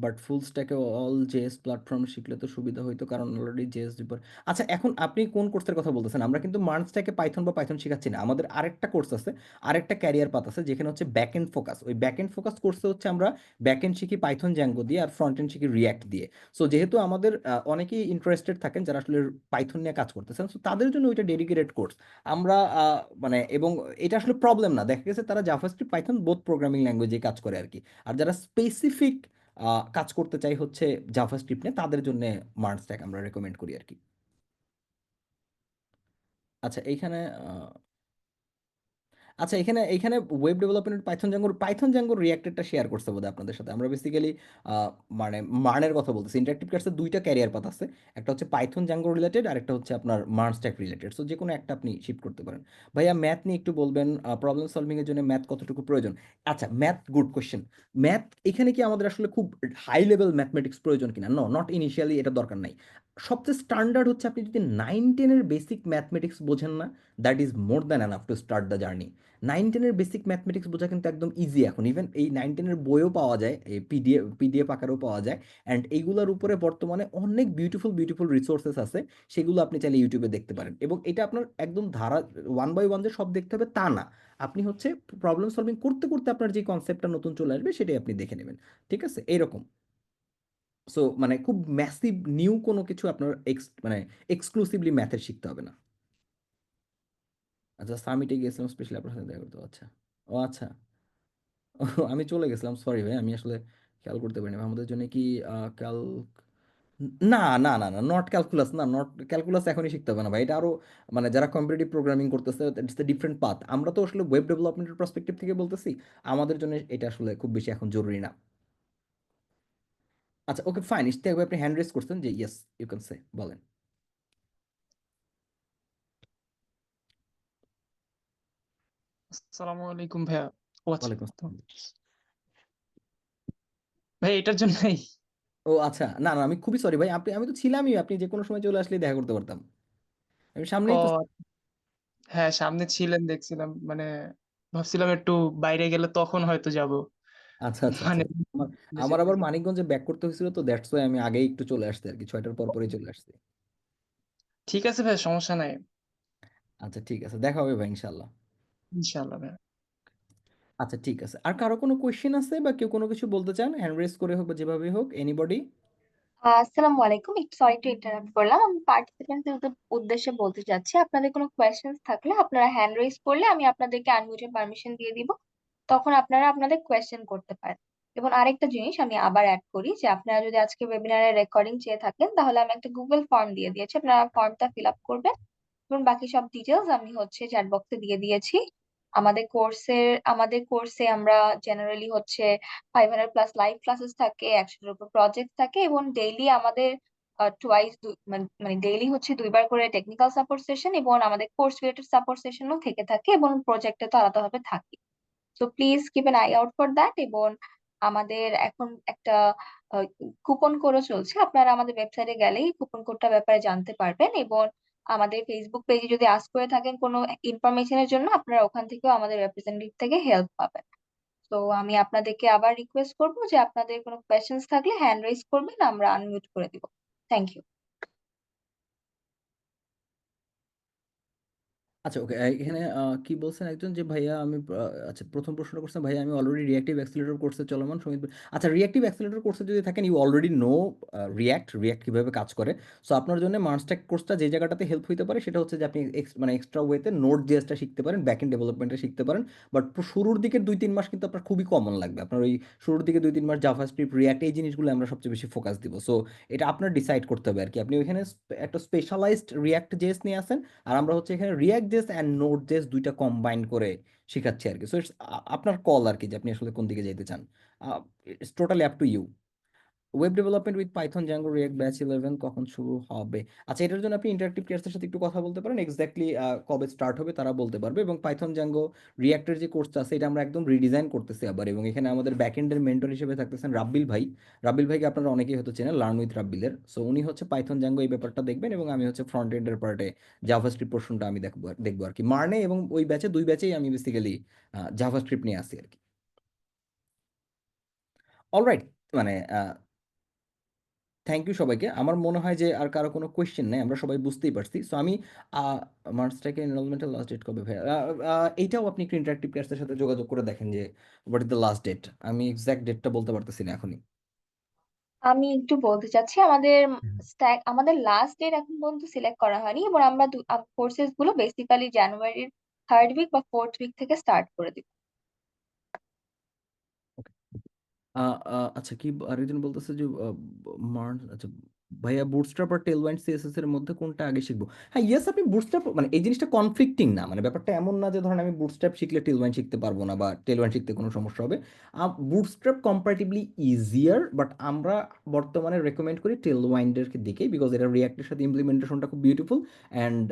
বাট ফুল স্ট্যাকে অল জেএস প্ল্যাটফর্ম শিখলে তো সুবিধা হইতো, কারণ অলরেডি জেএস ডিপার। আচ্ছা এখন আপনি কোন কোর্সের কথা বলতেছেন? আমরা কিন্তু মার্ন স্ট্যাকে পাইথন বা পাইথন শেখাচ্ছি না। আমাদের আরেকটা কোর্স আছে, আরেকটা ক্যারিয়ার পাথ আছে, যেখানে হচ্ছে ব্যাক এন্ড ফোকাস। ওই ব্যাক এন্ড ফোকাস কোর্সে হচ্ছে আমরা ব্যাক এন্ড শিখি পাইথন জ্যাঙ্গো দিয়ে, আর ফ্রন্ট এন্ড শিখি রিয়াক্ট দিয়ে। সো যেহেতু আমাদের অনেকেই ইন্টারেস্টেড থাকেন যারা আসলে পাইথন নিয়ে কাজ করতেছেন, সো তাদের জন্য ওইটা ডেডিকেটেড কোর্স। আমরা মানে এবং এটা আসলে প্রবলেম না, দেখা গেছে তারা জাভাস্ক্রিপ্ট পাইথন বোথ প্রোগ্রামিং ল্যাঙ্গুয়েজে কাজ করে আর কি। আর যারা স্পেসিফিক কাজ করতে চাই হচ্ছে জাভাস্ক্রিপ্ট নিয়ে, তাদের জন্য মার্ন স্ট্যাক আমরা রেকমেন্ড করি আর কি। আচ্ছা এইখানে আচ্ছা, এখানে এখানে ওয়েব ডেভেলপমেন্ট পাইথন জাঙ্গোর রিয়াক্টেডটা শেয়ার করছে বোধহয় আপনাদের সাথে। আমরা বেসিক্যালি মানে মার্নের কথা বলতেছি। ইন্টারেক্টিভ কার্সের দুইটা ক্যারিয়ার পাথ আছে, একটা হচ্ছে পাইথন জাঙ্গো রিলেটেড আর একটা হচ্ছে আপনার মার্ন স্ট্যাক রিলেটেড। সো যে কোনো একটা আপনি শিফট করতে পারেন। ভাইয়া ম্যাথ নিয়ে একটু বলবেন, প্রবলেম সলভিং এর জন্য ম্যাথ কতটুকু প্রয়োজন? আচ্ছা, ম্যাথ, গুড কোশ্চেন। ম্যাথ এখানে কি আমাদের আসলে খুব হাই লেভেল ম্যাথমেটিক্স প্রয়োজন কিনা? নো, নট ইনিশিয়ালি, এটা দরকার নাই। সবচেয়ে স্ট্যান্ডার্ড হচ্ছে আপনি যদি 9-10-এর বেসিক ম্যাথমেটিক্স বোঝেন না, that is more than enough to start the journey. 9-10-এর বেসিক ম্যাথমেটিক্স বোঝা কিন্তু একদম ইজি এখন। ইভেন এই 9-10-এর বইও পাওয়া যায়, এই পিডিএফ আকারেও পাওয়া যায়। অ্যান্ড এইগুলোর উপরে বর্তমানে অনেক বিউটিফুল বিউটিফুল রিসোর্সেস আছে, সেগুলো আপনি চাইলে ইউটিউবে দেখতে পারেন। এবং এটা আপনার একদম ধারা ওয়ান বাই ওয়ান যে সব দেখতে হবে তা না। আপনি হচ্ছে প্রবলেম সলভিং করতে করতে আপনার যে কনসেপ্টটা নতুন চলে আসবে সেটাই আপনি দেখে নেবেন। ঠিক আছে, এইরকম। সো মানে খুব ম্যাসিভ নিউ কোনো কিছু আপনার মানে এক্সক্লুসিভলি ম্যাথের শিখতে হবে না। আচ্ছা, সামিটে গিয়েছিলাম স্পেশালি আপনার সাথে দেখা করতে। আচ্ছা, ও আচ্ছা। ও, আমি চলে গেছিলাম, সরি ভাই, আমি আসলে খেয়াল করতে পারিনি। আমাদের জন্য কি ক্যাল না, না, না, না, নট ক্যালকুলাস, না, নট ক্যালকুলাস এখনই শিখতে হবে না ভাই। এটা আরো মানে যারা কম্পিটিটিভ প্রোগ্রামিং করতেছে, ইটস দ্য ডিফারেন্ট পাথ। আমরা তো আসলে ওয়েব ডেভেলপমেন্টের পার্সপেক্টিভ থেকে বলতেছি, আমাদের জন্য এটা আসলে খুব বেশি এখন জরুরি না। আচ্ছা, ওকে, ফাইন। ইশতিয়াক ভাই, আপনি হ্যান্ড রেজ করছেন যে ইয়েস, ইউ ক্যান সে, বলেন। আসসালামু আলাইকুম ভাইয়া। ও আচ্ছা। ওয়ালাইকুম তো আসসালাম। ভাই এটার জন্যই ও আচ্ছা, না, না, আমি খুবই সরি ভাই, আমি তো ছিলামই, আপনি যে কোনো সময় চলে আসলে দেখা করতে পারতাম। আমি সামনেই তো। ও হ্যাঁ, সামনে ছিলেন দেখছিলাম, মানে ভাবছিলাম একটু বাইরে গেলে তখন হয়তো যাব। আচ্ছা, আচ্ছা, আচ্ছা। মানে আমার দেশের আমার আবার বাইরে। মানিকগঞ্জে ব্যাক করতে হয়েছিল, তো দ্যাটস ওয়াই আমি আগেই একটু চলে আসছি আর কি, 6টার পর পরই চলে আসছি। ঠিক আছে ভাই, সমস্যা নাই। আচ্ছা, ঠিক আছে, দেখা হবে ভাই ইনশাল্লাহ। ইনশাআল্লাহ ভাই। আচ্ছা, ঠিক আছে। আর কারো কোনো কোয়েশ্চেন আছে বা কেউ কোনো কিছু বলতে চান, হ্যান্ড রেজ করে হোক বা যেভাবেই হোক, এনিবডি? আসসালামু আলাইকুম, একটু সরি টু ইন্টারাপ্ট করলাম। আমি পার্টিসিপেন্টদের উদ্দেশ্যে বলতে চাচ্ছি, আপনাদের কোনো কোয়েশ্চেন্স থাকলে আপনারা হ্যান্ড রেজ করলে আমি আপনাদেরকে আনমিউটের পারমিশন দিয়ে দিব। তখন আপনারা আপনাদের কোয়েশ্চেন করতে পারেন। এবং আরেকটা জিনিস আমি আবার অ্যাড করি যে আপনারা যদি আজকে ওয়েবিনারের রেকর্ডিং চেয়ে থাকেন, তাহলে আমি একটা গুগল ফর্ম দিয়ে দিয়েছি, আপনারা ফর্মটা ফিল আপ করবেন এবং বাকি সব ডিটেলস আমি হচ্ছে চ্যাট বক্সে দিয়ে দিয়েছি। আমাদের কোর্সে আমরা জেনারেলি হচ্ছে 500+ লাইভ ক্লাসেস থাকে, 100-এর উপর প্রজেক্ট থাকে এবং ডেইলি আমাদের টুয়াইস মানে ডেইলি হচ্ছে 2বার করে টেকনিক্যাল সাপোর্ট সেশন এবং আমাদের কোর্স রিলেটেড সাপোর্ট সেশনও থেকে থাকে এবং প্রজেক্টে তো আলাদাভাবে থাকে। So please keep N I out for that. এবং আমাদের এখন একটা কুপন কোডও চলছে, আপনারা আমাদের ওয়েবসাইটে গেলেই কুপন কোডটার ব্যাপারে জানতে পারবেন। এবং আমাদের ফেসবুক পেজে যদি আস্ক করে থাকেন কোনো ইনফরমেশনের জন্য, আপনারা ওখান থেকেও আমাদের রিপ্রেজেন্টেটিভ থেকে হেল্প পাবেন। তো আমি আপনাদেরকে আবার রিকোয়েস্ট করবো যে আপনাদের কোনো কোয়েশ্চেন্স থাকলে হ্যান্ড রেজ করবেন, আমরা আনমিউট করে দিব। Thank you. আচ্ছা, ওকে। এখানে কি বলছেন একজন যে ভাইয়া আমি আচ্ছা, প্রথম প্রশ্ন করছেন ভাইয়া আমি অলরেডি রিয়াক্টিভ অ্যাক্সিলারেটর কোর্সে চলমান সমিত আচ্ছা, রিয়াক্টিভ অ্যাক্সিলারেটর কোর্সে যদি থাকেন, ইউ অলরেডি নো রিয়াক্ট কিভাবে কাজ করে। সো আপনার জন্য মার্নস্ট্যাক কোর্সটা যে জায়গাটাতে হেল্প হইতে পারে সেটা হচ্ছে যে আপনি মানে এক্সট্রা ওয়েতে নোড জেএসটা শিখতে পারেন, ব্যাক এন্ড ডেভেলপমেন্টটা শিখতে পারেন। বাট শুরুর দিকের 2-3 মাস কিন্তু আপনার খুবই কমন লাগবে। আপনার ওই শুরুর দিকে 2-3 মাস জাভাস্ক্রিপ্ট, রিয়াক্ট, এই জিনিসগুলো আমরা সবচেয়ে বেশি ফোকাস দিব। সো এটা আপনার ডিসাইড করতে হবে আর কি। আপনি ওইখানে একটা স্পেশালাইজড রিয়াক্ট জেএস নিয়ে আসেন, আর আমরা হচ্ছে এখানে React JS and Node JS দুইটা কম্বাইন করে শেখাচ্ছি আর কি। সো আপনার কল আর কি, যে আপনি আসলে কোন দিকে যেতে চান। It's totally up to you. Web development with Python Django React batch 11 কখন শুরু হবে? আচ্ছা, এটার জন্য আপনি ইন্টারেক্টিভ ক্লাসের সাথে একটু কথা বলতে পারেন, এক্স্যাক্টলি কবে স্টার্ট হবে তারা বলতে পারবে। এবং পাইথন জাঙ্গো রিয়াক্টের যে কোর্সটা আছে এটা আমরা একদম রিডিজাইন করতেছি আবার। এবং এখানে আমাদের ব্যাকএন্ডের মেন্টর হিসেবে থাকতেছেন রাব্বিল ভাই। রাব্বিল ভাইকে আপনারা অনেকেই হয়তো চেনেন, লার্ন উইথ রাব্বিলের। সো উনি হচ্ছে পাইথন জাঙ্গো এই ব্যাপারটা দেখবেন, এবং আমি হচ্ছে ফ্রন্ট এন্ডের পার্টে জাভাস্ক্রিপ্ট পোর্শনটা আমি দেখবো আর কি মার্নে। এবং ওই ব্যাচে, দুই ব্যাচেই আমি বেসিক্যালি জাভাস্ক্রিপ্ট নিয়ে আসি আর কি। অলরাইট, মানে থ্যাংক ইউ সবাইকে। আমার মনে হয় যে আর কারো কোনো কোয়েশ্চেন নেই, আমরা সবাই বুঝতেই পারছি। সো আমি মার্চটাকে এনরোলমেন্টের লাস্ট ডেট কবে ভাই? এইটাও আপনি একটু ইন্টারাক্টিভ ক্লাসের সাথে যোগাযোগ করে দেখেন যে what is the last date. আমি এক্সাক্ট ডেটটা বলতে পারতেছি না এখনই। আমি একটু বলতে চাচ্ছি, আমাদের লাস্ট ডেট এখন পর্যন্ত সিলেক্ট করা হয়নি এবং আমরা কোর্সেস গুলো বেসিক্যালি জানুয়ারির 3rd উইক বা 4th উইক থেকে স্টার্ট করে দিব। আচ্ছা, কি আরেকজন বলতেছে যে মার্চ, আচ্ছা, ভাইয়া বুটস্ট্র্যাপ আর টেলওয়াইন্ড সিএসএস এর মধ্যে কোনটা আগে শিখবো? হ্যাঁ, ইয়েস, আপনি বুটস্ট্র্যাপ মানে এই জিনিসটা কনফ্লিক্টিং না, মানে ব্যাপারটা এমন না যে ধরেন আমি বুটস্ট্র্যাপ শিখলে টেলওয়াইন্ড শিখতে পারবো না বা টেলওয়াইন্ড শিখতে কোনো সমস্যা হবে। বুটস্ট্র্যাপ কম্পারেটিভলি ইজিয়ার, বাট আমরা বর্তমানে রেকমেন্ড করি টেলওয়াইন্ডের দিকে, বিকজ এটা রিয়াক্টের সাথে ইমপ্লিমেন্টেশনটা খুব বিউটিফুল। অ্যান্ড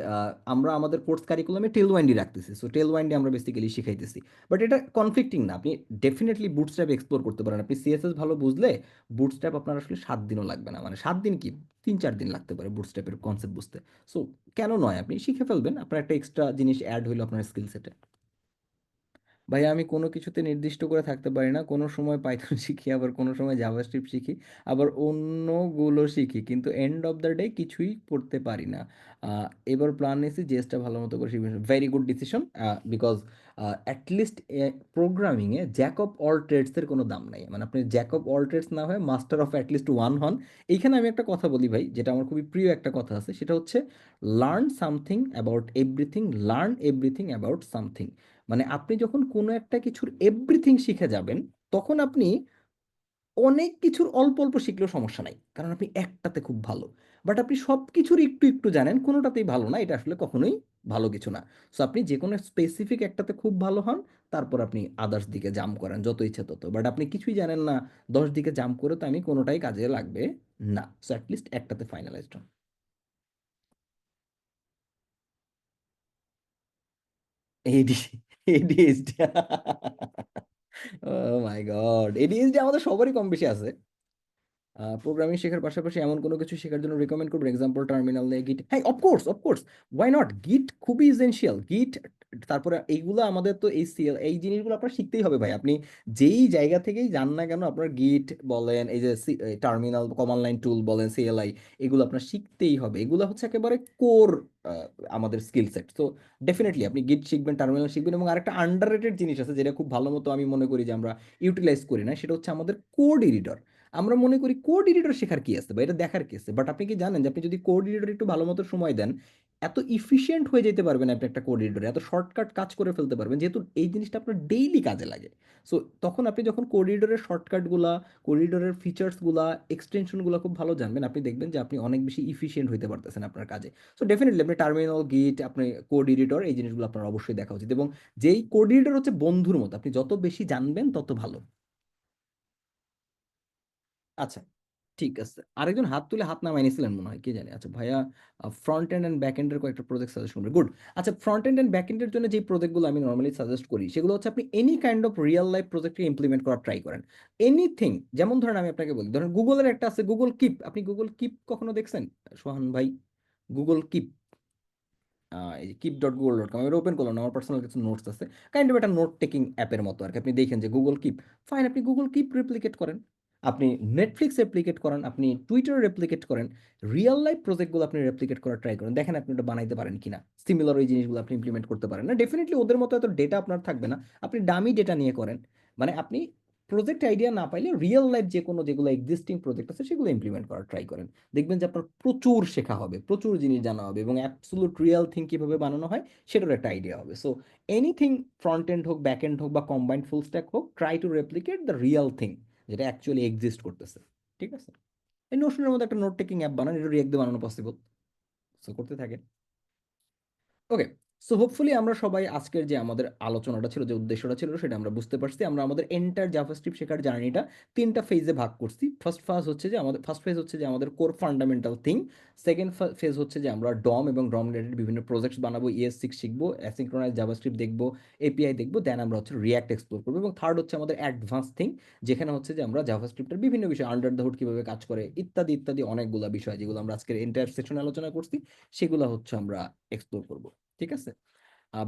আমরা আমাদের কোর্স কারিকুলামে টেলওয়াইন্ডই রাখতেছি, সো টেলওয়াইন্ডে আমরা বেসিক্যালি শিখাইতেছি। বাট এটা কনফ্লিক্টিং না, আপনি ডেফিনেটলি বুটস্ট্র্যাপ এক্সপ্লোর করতে পারেন। আপনি সিএসএস ভালো বুঝলে বুটস্ট্র্যাপ আপনার আসলে 7 দিনও লাগবে না, মানে 7 দিন কি 3-4 দিন লাগতে পারে বুটস্ট্র্যাপের কনসেপ্ট বুঝতে। সো কেন নয়, আপনি শিখে ফেলবেন, আপনার একটা এক্সট্রা জিনিস অ্যাড হইলো আপনার স্কিল সেটে। ভাইয়া আমি কোনো কিছুতে নির্দিষ্ট করে থাকতে পারি না, কোনো সময় পাইথন শিখি, আবার কোনো সময় জাভাস্ক্রিপ্ট শিখি, আবার অন্যগুলো শিখি, কিন্তু এন্ড অফ দ্য ডে কিছুই করতে পারি না। এবার প্ল্যান নিয়েছি জেসটা ভালো মতো করে শিখবেন। Very good decision, because at least প্রোগ্রামিংয়ে জ্যাক অফ অল ট্রেডসের কোনো দাম নাই, মানে আপনি জ্যাক অফ অল ট্রেডস না হয়ে মাস্টার অফ অ্যাটলিস্ট ওয়ান হন। এইখানে আমি একটা কথা বলি ভাই, যেটা আমার খুবই প্রিয় একটা কথা আছে, সেটা হচ্ছে learn something about everything, learn everything about something. মানে আপনি যখন কোনো একটা কিছুর এভরিথিং শিখে যাবেন, তখন আপনি অনেক কিছুর অল্প অল্প শিখলেও সমস্যা নাই, কারণ আপনি একটাতে খুব ভালো। বাট আপনি সব কিছুর একটু একটু জানেন, কোনোটাতেই ভালো না, এটা আসলে কখনোই ভালো কিছু না। সো আপনি যে কোনো স্পেসিফিক একটাতে খুব ভালো হন, তারপর আপনি আদার্স দিকে জাম্প করেন যত ইচ্ছা তত। বাট আপনি কিছুই জানেন না, 10 দিকে জাম্প করে তো আমি কোনোটাই কাজে লাগবে না। সো অ্যাটলিস্ট একটাতে ফাইনালাইজড হন। এডি ADSD O my god, ADSD আমাদের সবারই কম বেশি আছে। প্রোগ্রামিং শেখার পাশাপাশি এমন কোনো কিছু শেখার জন্য রিকমেন্ড করবো? এক্সাম্পল টার্মিনাল নিয়ে গিট, হ্যাঁ অফকোর্স অফকোর্স, ওয়াই নট, গিট খুবই ইসেনশিয়াল। গিট, তারপরে এইগুলো আমাদের তো এই সিএল এই জিনিসগুলো আপনার শিখতেই হবে ভাই। আপনি যেই জায়গা থেকেই যান না কেন, আপনার গিট বলেন, এই যে টার্মিনাল কমান্ড লাইন টুল বলেন, সিএলআই, এগুলো আপনার শিখতেই হবে। এগুলো হচ্ছে একেবারে কোর আমাদের স্কিল সেট। তো ডেফিনেটলি আপনি গিট শিখবেন, টার্মিনাল শিখবেন, এবং আরেকটা আন্ডাররেটেড জিনিস আছে যেটা খুব ভালো মতো আমি মনে করি যে আমরা ইউটিলাইজ করি না, সেটা হচ্ছে আমাদের কোড এডিটর। আমরা মনে করি কোড এডিটর শেখার কি আছে বা এটা দেখার কি আছে, বাট আপনি কি জানেন যে আপনি যদি কোড এডিটর একটু ভালো মতো সময় দেন, এত ইফিশিয়েন্ট হয়ে যেতে পারবেন আপনি একটা কোড এডিটরে, এত শর্টকাট কাজ করে ফেলতে পারবেন, যেহেতু এই জিনিসটা আপনার ডেইলি কাজে লাগে। সো তখন আপনি যখন কোড এডিটরের শর্টকাটগুলা, কোড এডিটরের ফিচার্সগুলা, এক্সটেনশনগুলো খুব ভালো জানবেন, আপনি দেখবেন যে আপনি অনেক বেশি ইফিশিয়েন্ট হতে পারতেছেন আপনার কাজে। সো ডেফিনেটলি আপনি টার্মিনাল, গিট, আপনি কোড এডিটর, এই জিনিসগুলো আপনার অবশ্যই দেখা উচিত। এবং যেই কোড এডিটর হচ্ছে বন্ধুর মতো, আপনি যত বেশি জানবেন তত ভালো। আচ্ছা, ঠিক আছে, আরেকজন হাত তুলে হাত নামাই নিয়েছিলেন মনে হয়, কে জানে। আচ্ছা ভাইয়া, ফ্রন্ট এন্ড অ্যান্ড ব্যাক এন্ডের কয়েকটা প্রজেক্ট সাজেস্ট করবেন। গুড। আচ্ছা, ফ্রন্ট এন্ড অ্যান্ড ব্যাক এন্ডের জন্য যে প্রজেক্টগুলো আমি নর্মালি সাজেস্ট করি, সেগুলো হচ্ছে আপনি any kind of real life প্রজেক্টকে ইমপ্লিমেন্ট করার ট্রাই করেন। এনিথিং, যেমন ধরেন আমি আপনাকে বলি, ধরেন গুগলের একটা আছে গুগল কিপ, আপনি গুগল কিপ কখনো দেখছেন সোহান ভাই? গুগল কিপ, এই যে keep.google.com, আমি ওপেন করলাম না, আমার পার্সোনাল কিছু নোটস আছে, কাইন্ড অফ একটা নোট টেকিং অ্যাপের মতো আর কি। আপনি দেখেন যে গুগল কিপ, ফাইন, আপনি গুগল কিপ রেপ্লিকেট করেন, আপনি নেটফ্লিক্স রেপ্লিকেট করেন, আপনি টুইটার রেপ্লিকেট করেন, রিয়েল লাইফ প্রজেক্টগুলো আপনি রেপ্লিকেট করার ট্রাই করেন, দেখেন আপনি ওটা বানাইতে পারেন কিনা, সিমিলার ওই জিনিসগুলো আপনি ইমপ্লিমেন্ট করতে পারেন না। ডেফিনেটলি ওদের মতো এত ডেটা আপনার থাকবে না, আপনি ডামি ডেটা নিয়ে করেন। মানে আপনি প্রজেক্ট আইডিয়া না পাইলে রিয়েল লাইফ যে কোনো যেগুলো এক্সিস্টিং প্রজেক্ট আছে সেগুলো ইমপ্লিমেন্ট করার ট্রাই করেন। দেখবেন যে আপনার প্রচুর শেখা হবে, প্রচুর জিনিস জানা হবে, এবং অ্যাবসলুট রিয়েল থিং কীভাবে বানানো হয় সেটার একটা আইডিয়া হবে। সো এনিথিং, ফ্রন্ট এন্ড হোক, ব্যাক এন্ড হোক, বা কম্বাইন্ড ফুল স্ট্যাক হোক, try to replicate the real thing যেটা অ্যাকচুয়ালি এক্সিস্ট করতেছে। ঠিক আছে, এই নোশনের মধ্যে একটা নোট টেকিং অ্যাপ বানান, এটা রিয়েক্ট দিয়ে বানানো পসিবল। সো করতে থাকেন। ওকে, সো হোপফুলি আমরা সবাই আজকের যে আমাদের আলোচনাটা ছিল, যে উদ্দেশ্যটা ছিল, সেটা আমরা বুঝতে পারছি। আমরা আমাদের এন্টার জাভাস্ক্রিপ্ট শেখার জার্নিটা 3টা ফেজে ভাগ করছি। ফার্স্ট ফেজ হচ্ছে যে আমাদের core fundamental thing. Second phase হচ্ছে যে আমরা ডম এবং ডম রিলেটেড বিভিন্ন প্রজেক্টস বানাবো, ES6 শিখবো, অ্যাসিঙ্ক্রোনাইজ জাভাস্ক্রিপ্ট দেখবো, এপিআই দেখবো, দেন আমরা হচ্ছে রিয়াক্ট এক্সপ্লোর করবো। এবং থার্ড হচ্ছে আমাদের অ্যাডভান্স থিং, যেখানে হচ্ছে যে আমরা জাভাস্ক্রিপ্টের বিভিন্ন বিষয়, আন্ডার দ্য হুড কীভাবে কাজ করে, ইত্যাদি ইত্যাদি অনেকগুলো বিষয়, যেগুলো আমরা আজকের এন্টায়ার সেশনে আলোচনা করছি, সেগুলো হচ্ছে আমরা এক্সপ্লোর করবো। ঠিক আছে,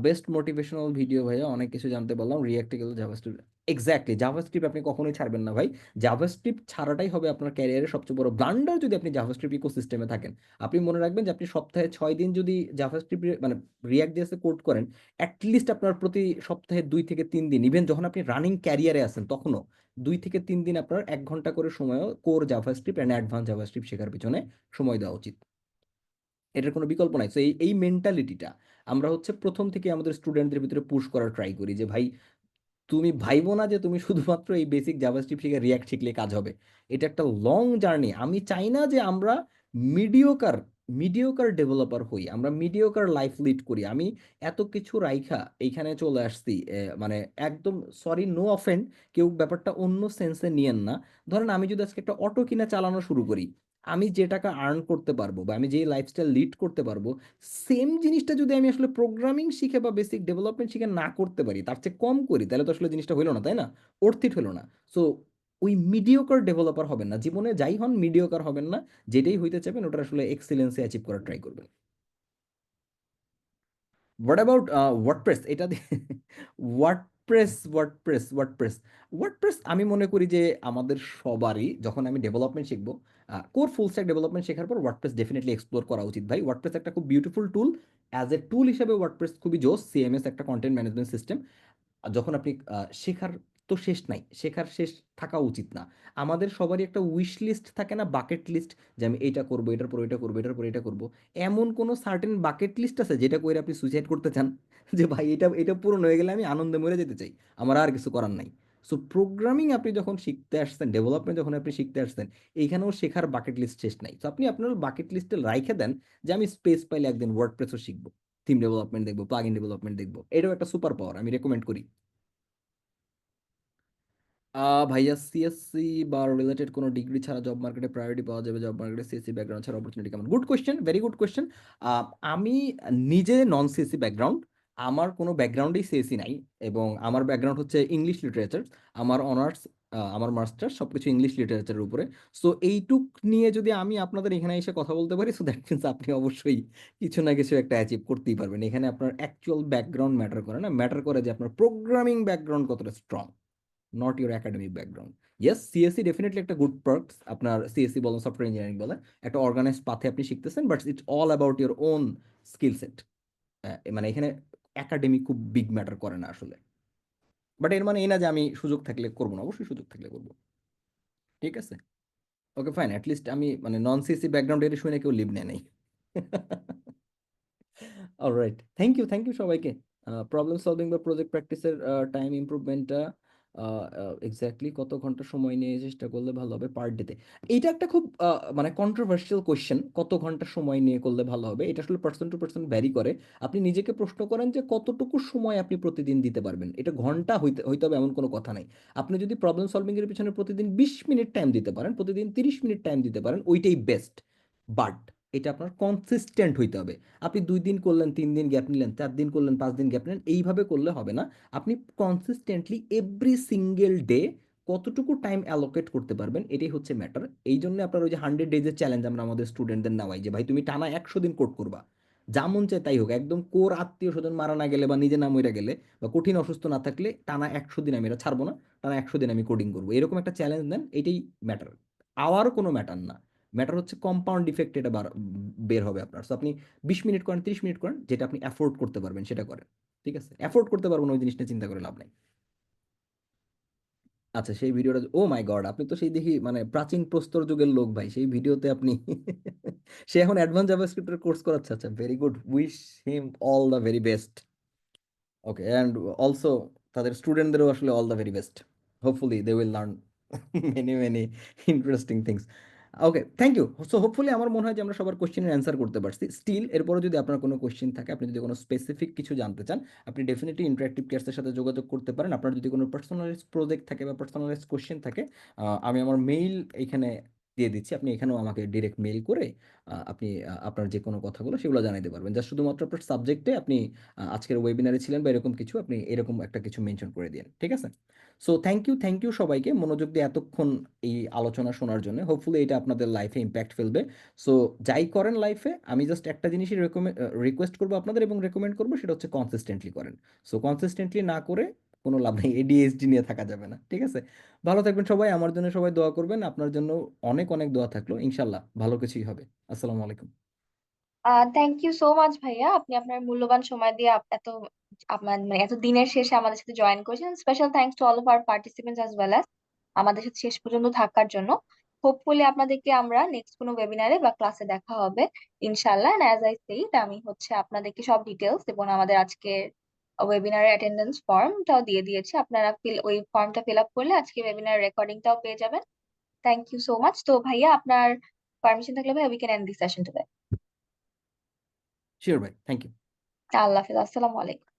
বেস্ট মোটিভেশনাল ভিডিও ভাইয়া, অনেক কিছু জানতে পারলাম। রিয়াক্টে গেল জাভাস্ক্রিপ্ট, এক্স্যাক্টলি জাভাস্ক্রিপ্ট আপনি কখনোই ছাড়বেন না ভাই। জাভাস্ক্রিপ্ট ছাড়াটাই হবে আপনার ক্যারিয়ারের সবচেয়ে বড় ব্লান্ডার, যদি আপনি জাভাস্ক্রিপ্ট ইকোসিস্টেমে থাকেন। আপনি মনে রাখবেন যে আপনি সপ্তাহে 6 দিন যদি জাভাস্ক্রিপ্ট মানে রিয়াক্ট দিয়ে কোড করেন, অ্যাটলিস্ট আপনার প্রতি সপ্তাহে 2 থেকে 3 দিন, ইভেন যখন আপনি রানিং ক্যারিয়ারে আছেন তখনও 2 থেকে 3 দিন আপনার 1 ঘন্টা করে সময়ও core JavaScript and advance JavaScript শেখার পিছনে সময় দেওয়া উচিত। এটার কোনো বিকল্প নাই। তো এই এই মেন্টালিটিটা আমরা হচ্ছে প্রথম থেকে আমাদের স্টুডেন্টদের ভিতরে পুশ করার ট্রাই করি, যে ভাই তুমি ভাইবো না যে তুমি শুধুমাত্র এই বেসিক জাভাস্ক্রিপ্ট শিখে রিয়াক্ট শিখলে কাজ হবে। এটা একটা লং জার্নি। আমি চাই না যে আমরা মিডিওকার মিডিওকার ডেভেলপার হই, আমরা মিডিওকার লাইফ লিড করি। আমি এত কিছু রাইখা এইখানে চলে আসছি, মানে একদম সরি, নো অফেন্ড, কেউ ব্যাপারটা অন্য সেন্সে নিয়েন না। ধরেন আমি যদি আজকে একটা অটো কিনা চালানো শুরু করি, আমি যে টাকা আর্ন করতে পারবো বা আমি যে লাইফস্টাইল লিড করতে পারবো, সেম জিনিসটা যদি আমি আসলে প্রোগ্রামিং শিখে বা বেসিক ডেভেলপমেন্ট শিখে না করতে পারি, তার চেয়ে কম করি, তাহলে তো আসলে জিনিসটা হইলো না, তাই না? অর্থিত হলো না। সো ওই মিডিওকার ডেভেলপার হবেন না, জীবনে যাই হন মিডিওকার হবেন না। যেটাই হইতে চাইবেন ওটা আসলে এক্সিলেন্সে অ্যাচিভ করার ট্রাই করবেন। What about WordPress? এটা দিয়ে ওয়ার্ডপ্রেস আমি মনে করি যে আমাদের সবারই, যখন আমি ডেভেলপমেন্ট শিখবো, কোর ফুল স্ট্যাক ডেভেলপমেন্ট শেখার পর ওয়ার্ডপ্রেস ডেফিনেটলি এক্সপ্লোর করা উচিত ভাই। ওয়ার্ডপ্রেস একটা খুব বিউটিফুল টুল। অ্যাজ এ টুল হিসেবে ওয়ার্ডপ্রেস খুবই জোস। সিএমএস একটা কন্টেন্ট ম্যানেজমেন্ট সিস্টেম। আর যখন আপনি শেখার তো শেষ নাই, শেখার শেষ থাকা উচিত না। আমাদের সবারই একটা উইশ লিস্ট থাকে না, বাকেট লিস্ট, যে আমি এটা করবো, এটার পর এটা করবো, এটার পর এটা করবো। এমন কোনো সার্টেন বাকেট লিস্ট আছে যেটা করে আপনি সুইসাইড করতে চান? যে ভাই এটা এটা পূরণ হয়ে গেলে আমি আনন্দে মরে যেতে চাই, আমার আর কিছু করার নাই। সো প্রোগ্রামিং আপনি যখন শিখতে আসছেন, ডেভেলপমেন্ট যখন আপনি শিখতে আসছেন, এইখানেও শেখার বাকেট লিস্ট শেষ নাই। তো আপনি আপনার বাকেট লিস্টে রাইখে দেন যে আমি স্পেস পাইলে একদিন ওয়ার্ডপ্রেসও শিখবো, থিম ডেভেলপমেন্ট দেখবো, প্লাগইন ডেভেলপমেন্ট দেখবো। এটাও একটা সুপার পাওয়ার, আমি রেকমেন্ড করি। ভাইয়া, সিএসসি বা রিলেটেড কোনো ডিগ্রি ছাড়া জব মার্কেটে প্রায়োরিটি পাওয়া যাবে? জব মার্কেটে সিএসসি ব্যাকগ্রাউন্ড ছাড়া অপরচুনিটি কেমন? Good question, very good question. আমি নিজে নন সিএসসি ব্যাকগ্রাউন্ড, আমার কোনো ব্যাকগ্রাউন্ডেই সিএসসি নাই, এবং আমার ব্যাকগ্রাউন্ড হচ্ছে ইংলিশ লিটারেচার। আমার অনার্স, আমার মাস্টার্স সব কিছু ইংলিশ লিটারেচারের উপরে। সো এইটুক নিয়ে যদি আমি আপনাদের এখানে এসে কথা বলতে পারি, সো দ্যাট মিনস আপনি অবশ্যই কিছু না কিছু একটা অ্যাচিভ করতেই পারবেন। এখানে আপনার অ্যাকচুয়াল ব্যাকগ্রাউন্ড ম্যাটার করে না, ম্যাটার করে যে আপনার প্রোগ্রামিং ব্যাকগ্রাউন্ড কতটা strong, not your academic background. Yes, CSC definitely একটা গুড পার্কস। আপনার সিএসসি বলেন, সফটওয়্যার ইঞ্জিনিয়ারিং বলেন, একটা অর্গানাইজ পাথে আপনি শিখতেছেন, but it's all about your own skill set. মানে এখানে একাডেমিক খুব বিগ ম্যাটার করে না আসলে। বাট এর মানে এই না যে আমি সুযোগ থাকলে করবো না, অবশ্যই সুযোগ থাকলে করবো। ঠিক আছে, ওকে ফাইন। অ্যাটলিস্ট আমি মানে নন সিএসসি ব্যাকগ্রাউন্ড এটা শুনে কেউ লিভ নেয় নাই। অলরাইট, থ্যাংক ইউ সবাইকে। প্রবলেম সলভিং বা প্রজেক্ট প্র্যাকটিসের টাইম ইমপ্রুভমেন্টটা এক্স্যাক্টলি কত ঘন্টা সময় নিয়ে চেষ্টা করলে ভালো হবে পার ডেতে? এইটা একটা খুব মানে কন্ট্রোভার্সিয়াল কোয়েশ্চেন, কত ঘন্টা সময় নিয়ে করলে ভালো হবে। এটা আসলে পার্সন টু পার্সন ভ্যারি করে। আপনি নিজেকে প্রশ্ন করেন যে কতটুকু সময় আপনি প্রতিদিন দিতে পারবেন। এটা ঘন্টা হইতে হইতে হবে এমন কোনো কথা নাই। আপনি যদি প্রবলেম সলভিং এর পিছনে প্রতিদিন 20 মিনিট টাইম দিতে পারেন, প্রতিদিন 30 মিনিট টাইম দিতে পারেন, ওইটাই বেস্ট। বাট এটা আপনার কনসিস্টেন্ট হইতে হবে। আপনি 2 দিন করলেন, 3 দিন গ্যাপ নিলেন, 4 দিন করলেন, 5 দিন গ্যাপ নিলেন, এইভাবে করলে হবে না। আপনি কনসিস্টেন্টলি এভরি সিঙ্গেল ডে কতটুকু টাইম অ্যালোকেট করতে পারবেন, এটাই হচ্ছে ম্যাটার। এই জন্য আপনার ওই যে 100 ডেজের চ্যালেঞ্জ আমরা আমাদের স্টুডেন্টদের নেওয়াই, যে ভাই তুমি টানা 100 দিন কোড করবা, যা মন চায় তাই হোক, একদম কোর আত্মীয় স্বজন মারা না গেলে বা নিজে না মরে গেলে বা কঠিন অসুস্থ না থাকলে টানা 100 দিন আমি এটা ছাড়বো না, টানা 100 দিন আমি কোডিং করবো, এরকম একটা চ্যালেঞ্জ নেন। এটাই ম্যাটার, আওয়ার কোনো ম্যাটার না। ম্যাটার হচ্ছে কম্পাউন্ড ইফেক্ট, এটা বের হবে আপনার। সো আপনি 20 মিনিট করেন, 30 মিনিট করেন, যেটা আপনি অ্যাফোর্ড করতে পারবেন সেটা করেন। ঠিক আছে, অ্যাফোর্ড করতে পারবেন ওই জিনিসটা চিন্তা করে লাভ নাই। আচ্ছা, সেই ভিডিওটা, ও মাই গড, আপনি তো সেই দেখি মানে প্রাচীন প্রস্তর যুগের লোক ভাই, সেই ভিডিওতে আপনি সে এখন অ্যাডভান্স জাভাস্ক্রিপ্টের কোর্স করাচ্ছে। আচ্ছা, very good, wish him all the very best. Okay, and also তাদের স্টুডেন্টদেরও আসলে all the very best. Hopefully they will learn many many interesting things. Okay, thank you. So hopefully আমার মনে হয় যে আমরা সবার কোশ্চেনের অ্যান্সার করতে পারছি। স্টিল এরপরে যদি আপনার কোনো কোশ্চেন থাকে, আপনি যদি কোনো স্পেসিফিক কিছু জানতে চান, আপনি ডেফিনেটলি ইন্টারেক্টিভ কেয়ার্সের সাথে যোগাযোগ করতে পারেন। আপনার যদি কোনো পার্সোনালাইজ প্রজেক্ট থাকে বা পার্সোনালাইজ কোশ্চেন থাকে, আমি আমার মেইল এখানে দিয়ে দিচ্ছি, আপনি এখানেও আমাকে ডিরেক্ট মেইল করে আপনি আপনার যে কোনো কথাগুলো সেগুলো জানাতে পারবেন। জাস্ট শুধুমাত্র আপনার সাবজেক্টে আপনি আজকের ওয়েবিনারে ছিলেন বা এরকম কিছু, আপনি এরকম একটা কিছু মেনশন করে দিন। ঠিক আছে? সো থ্যাংক ইউ সবাইকে মনোযোগ দিয়ে এতক্ষণ এই আলোচনা শোনার জন্য। হোপফুলি এটা আপনাদের লাইফে ইম্প্যাক্ট ফেলবে। সো যাই করেন লাইফে, আমি জাস্ট একটা জিনিসই রিকোয়েস্ট করবো আপনাদের এবং রেকমেন্ড করবো, সেটা হচ্ছে কনসিস্টেন্টলি করেন। সো কনসিস্টেন্টলি না করে কোনো লাভ নেই, এডিএইচডি নিয়ে থাকা যাবে না। ঠিক আছে? ভালো থাকবেন সবাই, আমার জন্য সবাই দোয়া করবেন, আপনার জন্য অনেক অনেক দোয়া থাকলো। ইনশাল্লাহ ভালো কিছুই হবে। আসসালামু আলাইকুম। থ্যাংক ইউ সো মাচ ভাইয়া, আপনি আপনার মূল্যবান সময় দিয়ে এত আপনার মানে এত দিনের শেষে আমাদের সাথে জয়েন করেছেন। Special thanks to all of our participants as well as আমাদের সাথে শেষ পর্যন্ত থাকার জন্য। হোপফুলি আপনাদেরকে আমরা নেক্সট কোনো ওয়েবিনারে বা ক্লাসে দেখা হবে ইনশাআল্লাহ। এন্ড অ্যাজ আই সেইড, আমি হচ্ছে আপনাদেরকে সব ডিটেলস এবং আমাদের আজকে ওয়েবিনারের অ্যাটেন্ডেন্স ফর্মটাও দিয়ে দিয়েছি। আপনারা ওই ফর্মটা ফিল আপ করলে আজকে ওয়েবিনার রেকর্ডিংটাও পেয়ে যাবেন। Thank you so much. তো ভাইয়া আপনার পারমিশন থাকলে ভাই we can end this session today. Sure ভাই, থ্যাংক ইউ। আল্লাহ হাফেজ, আসসালামু আলাইকুম।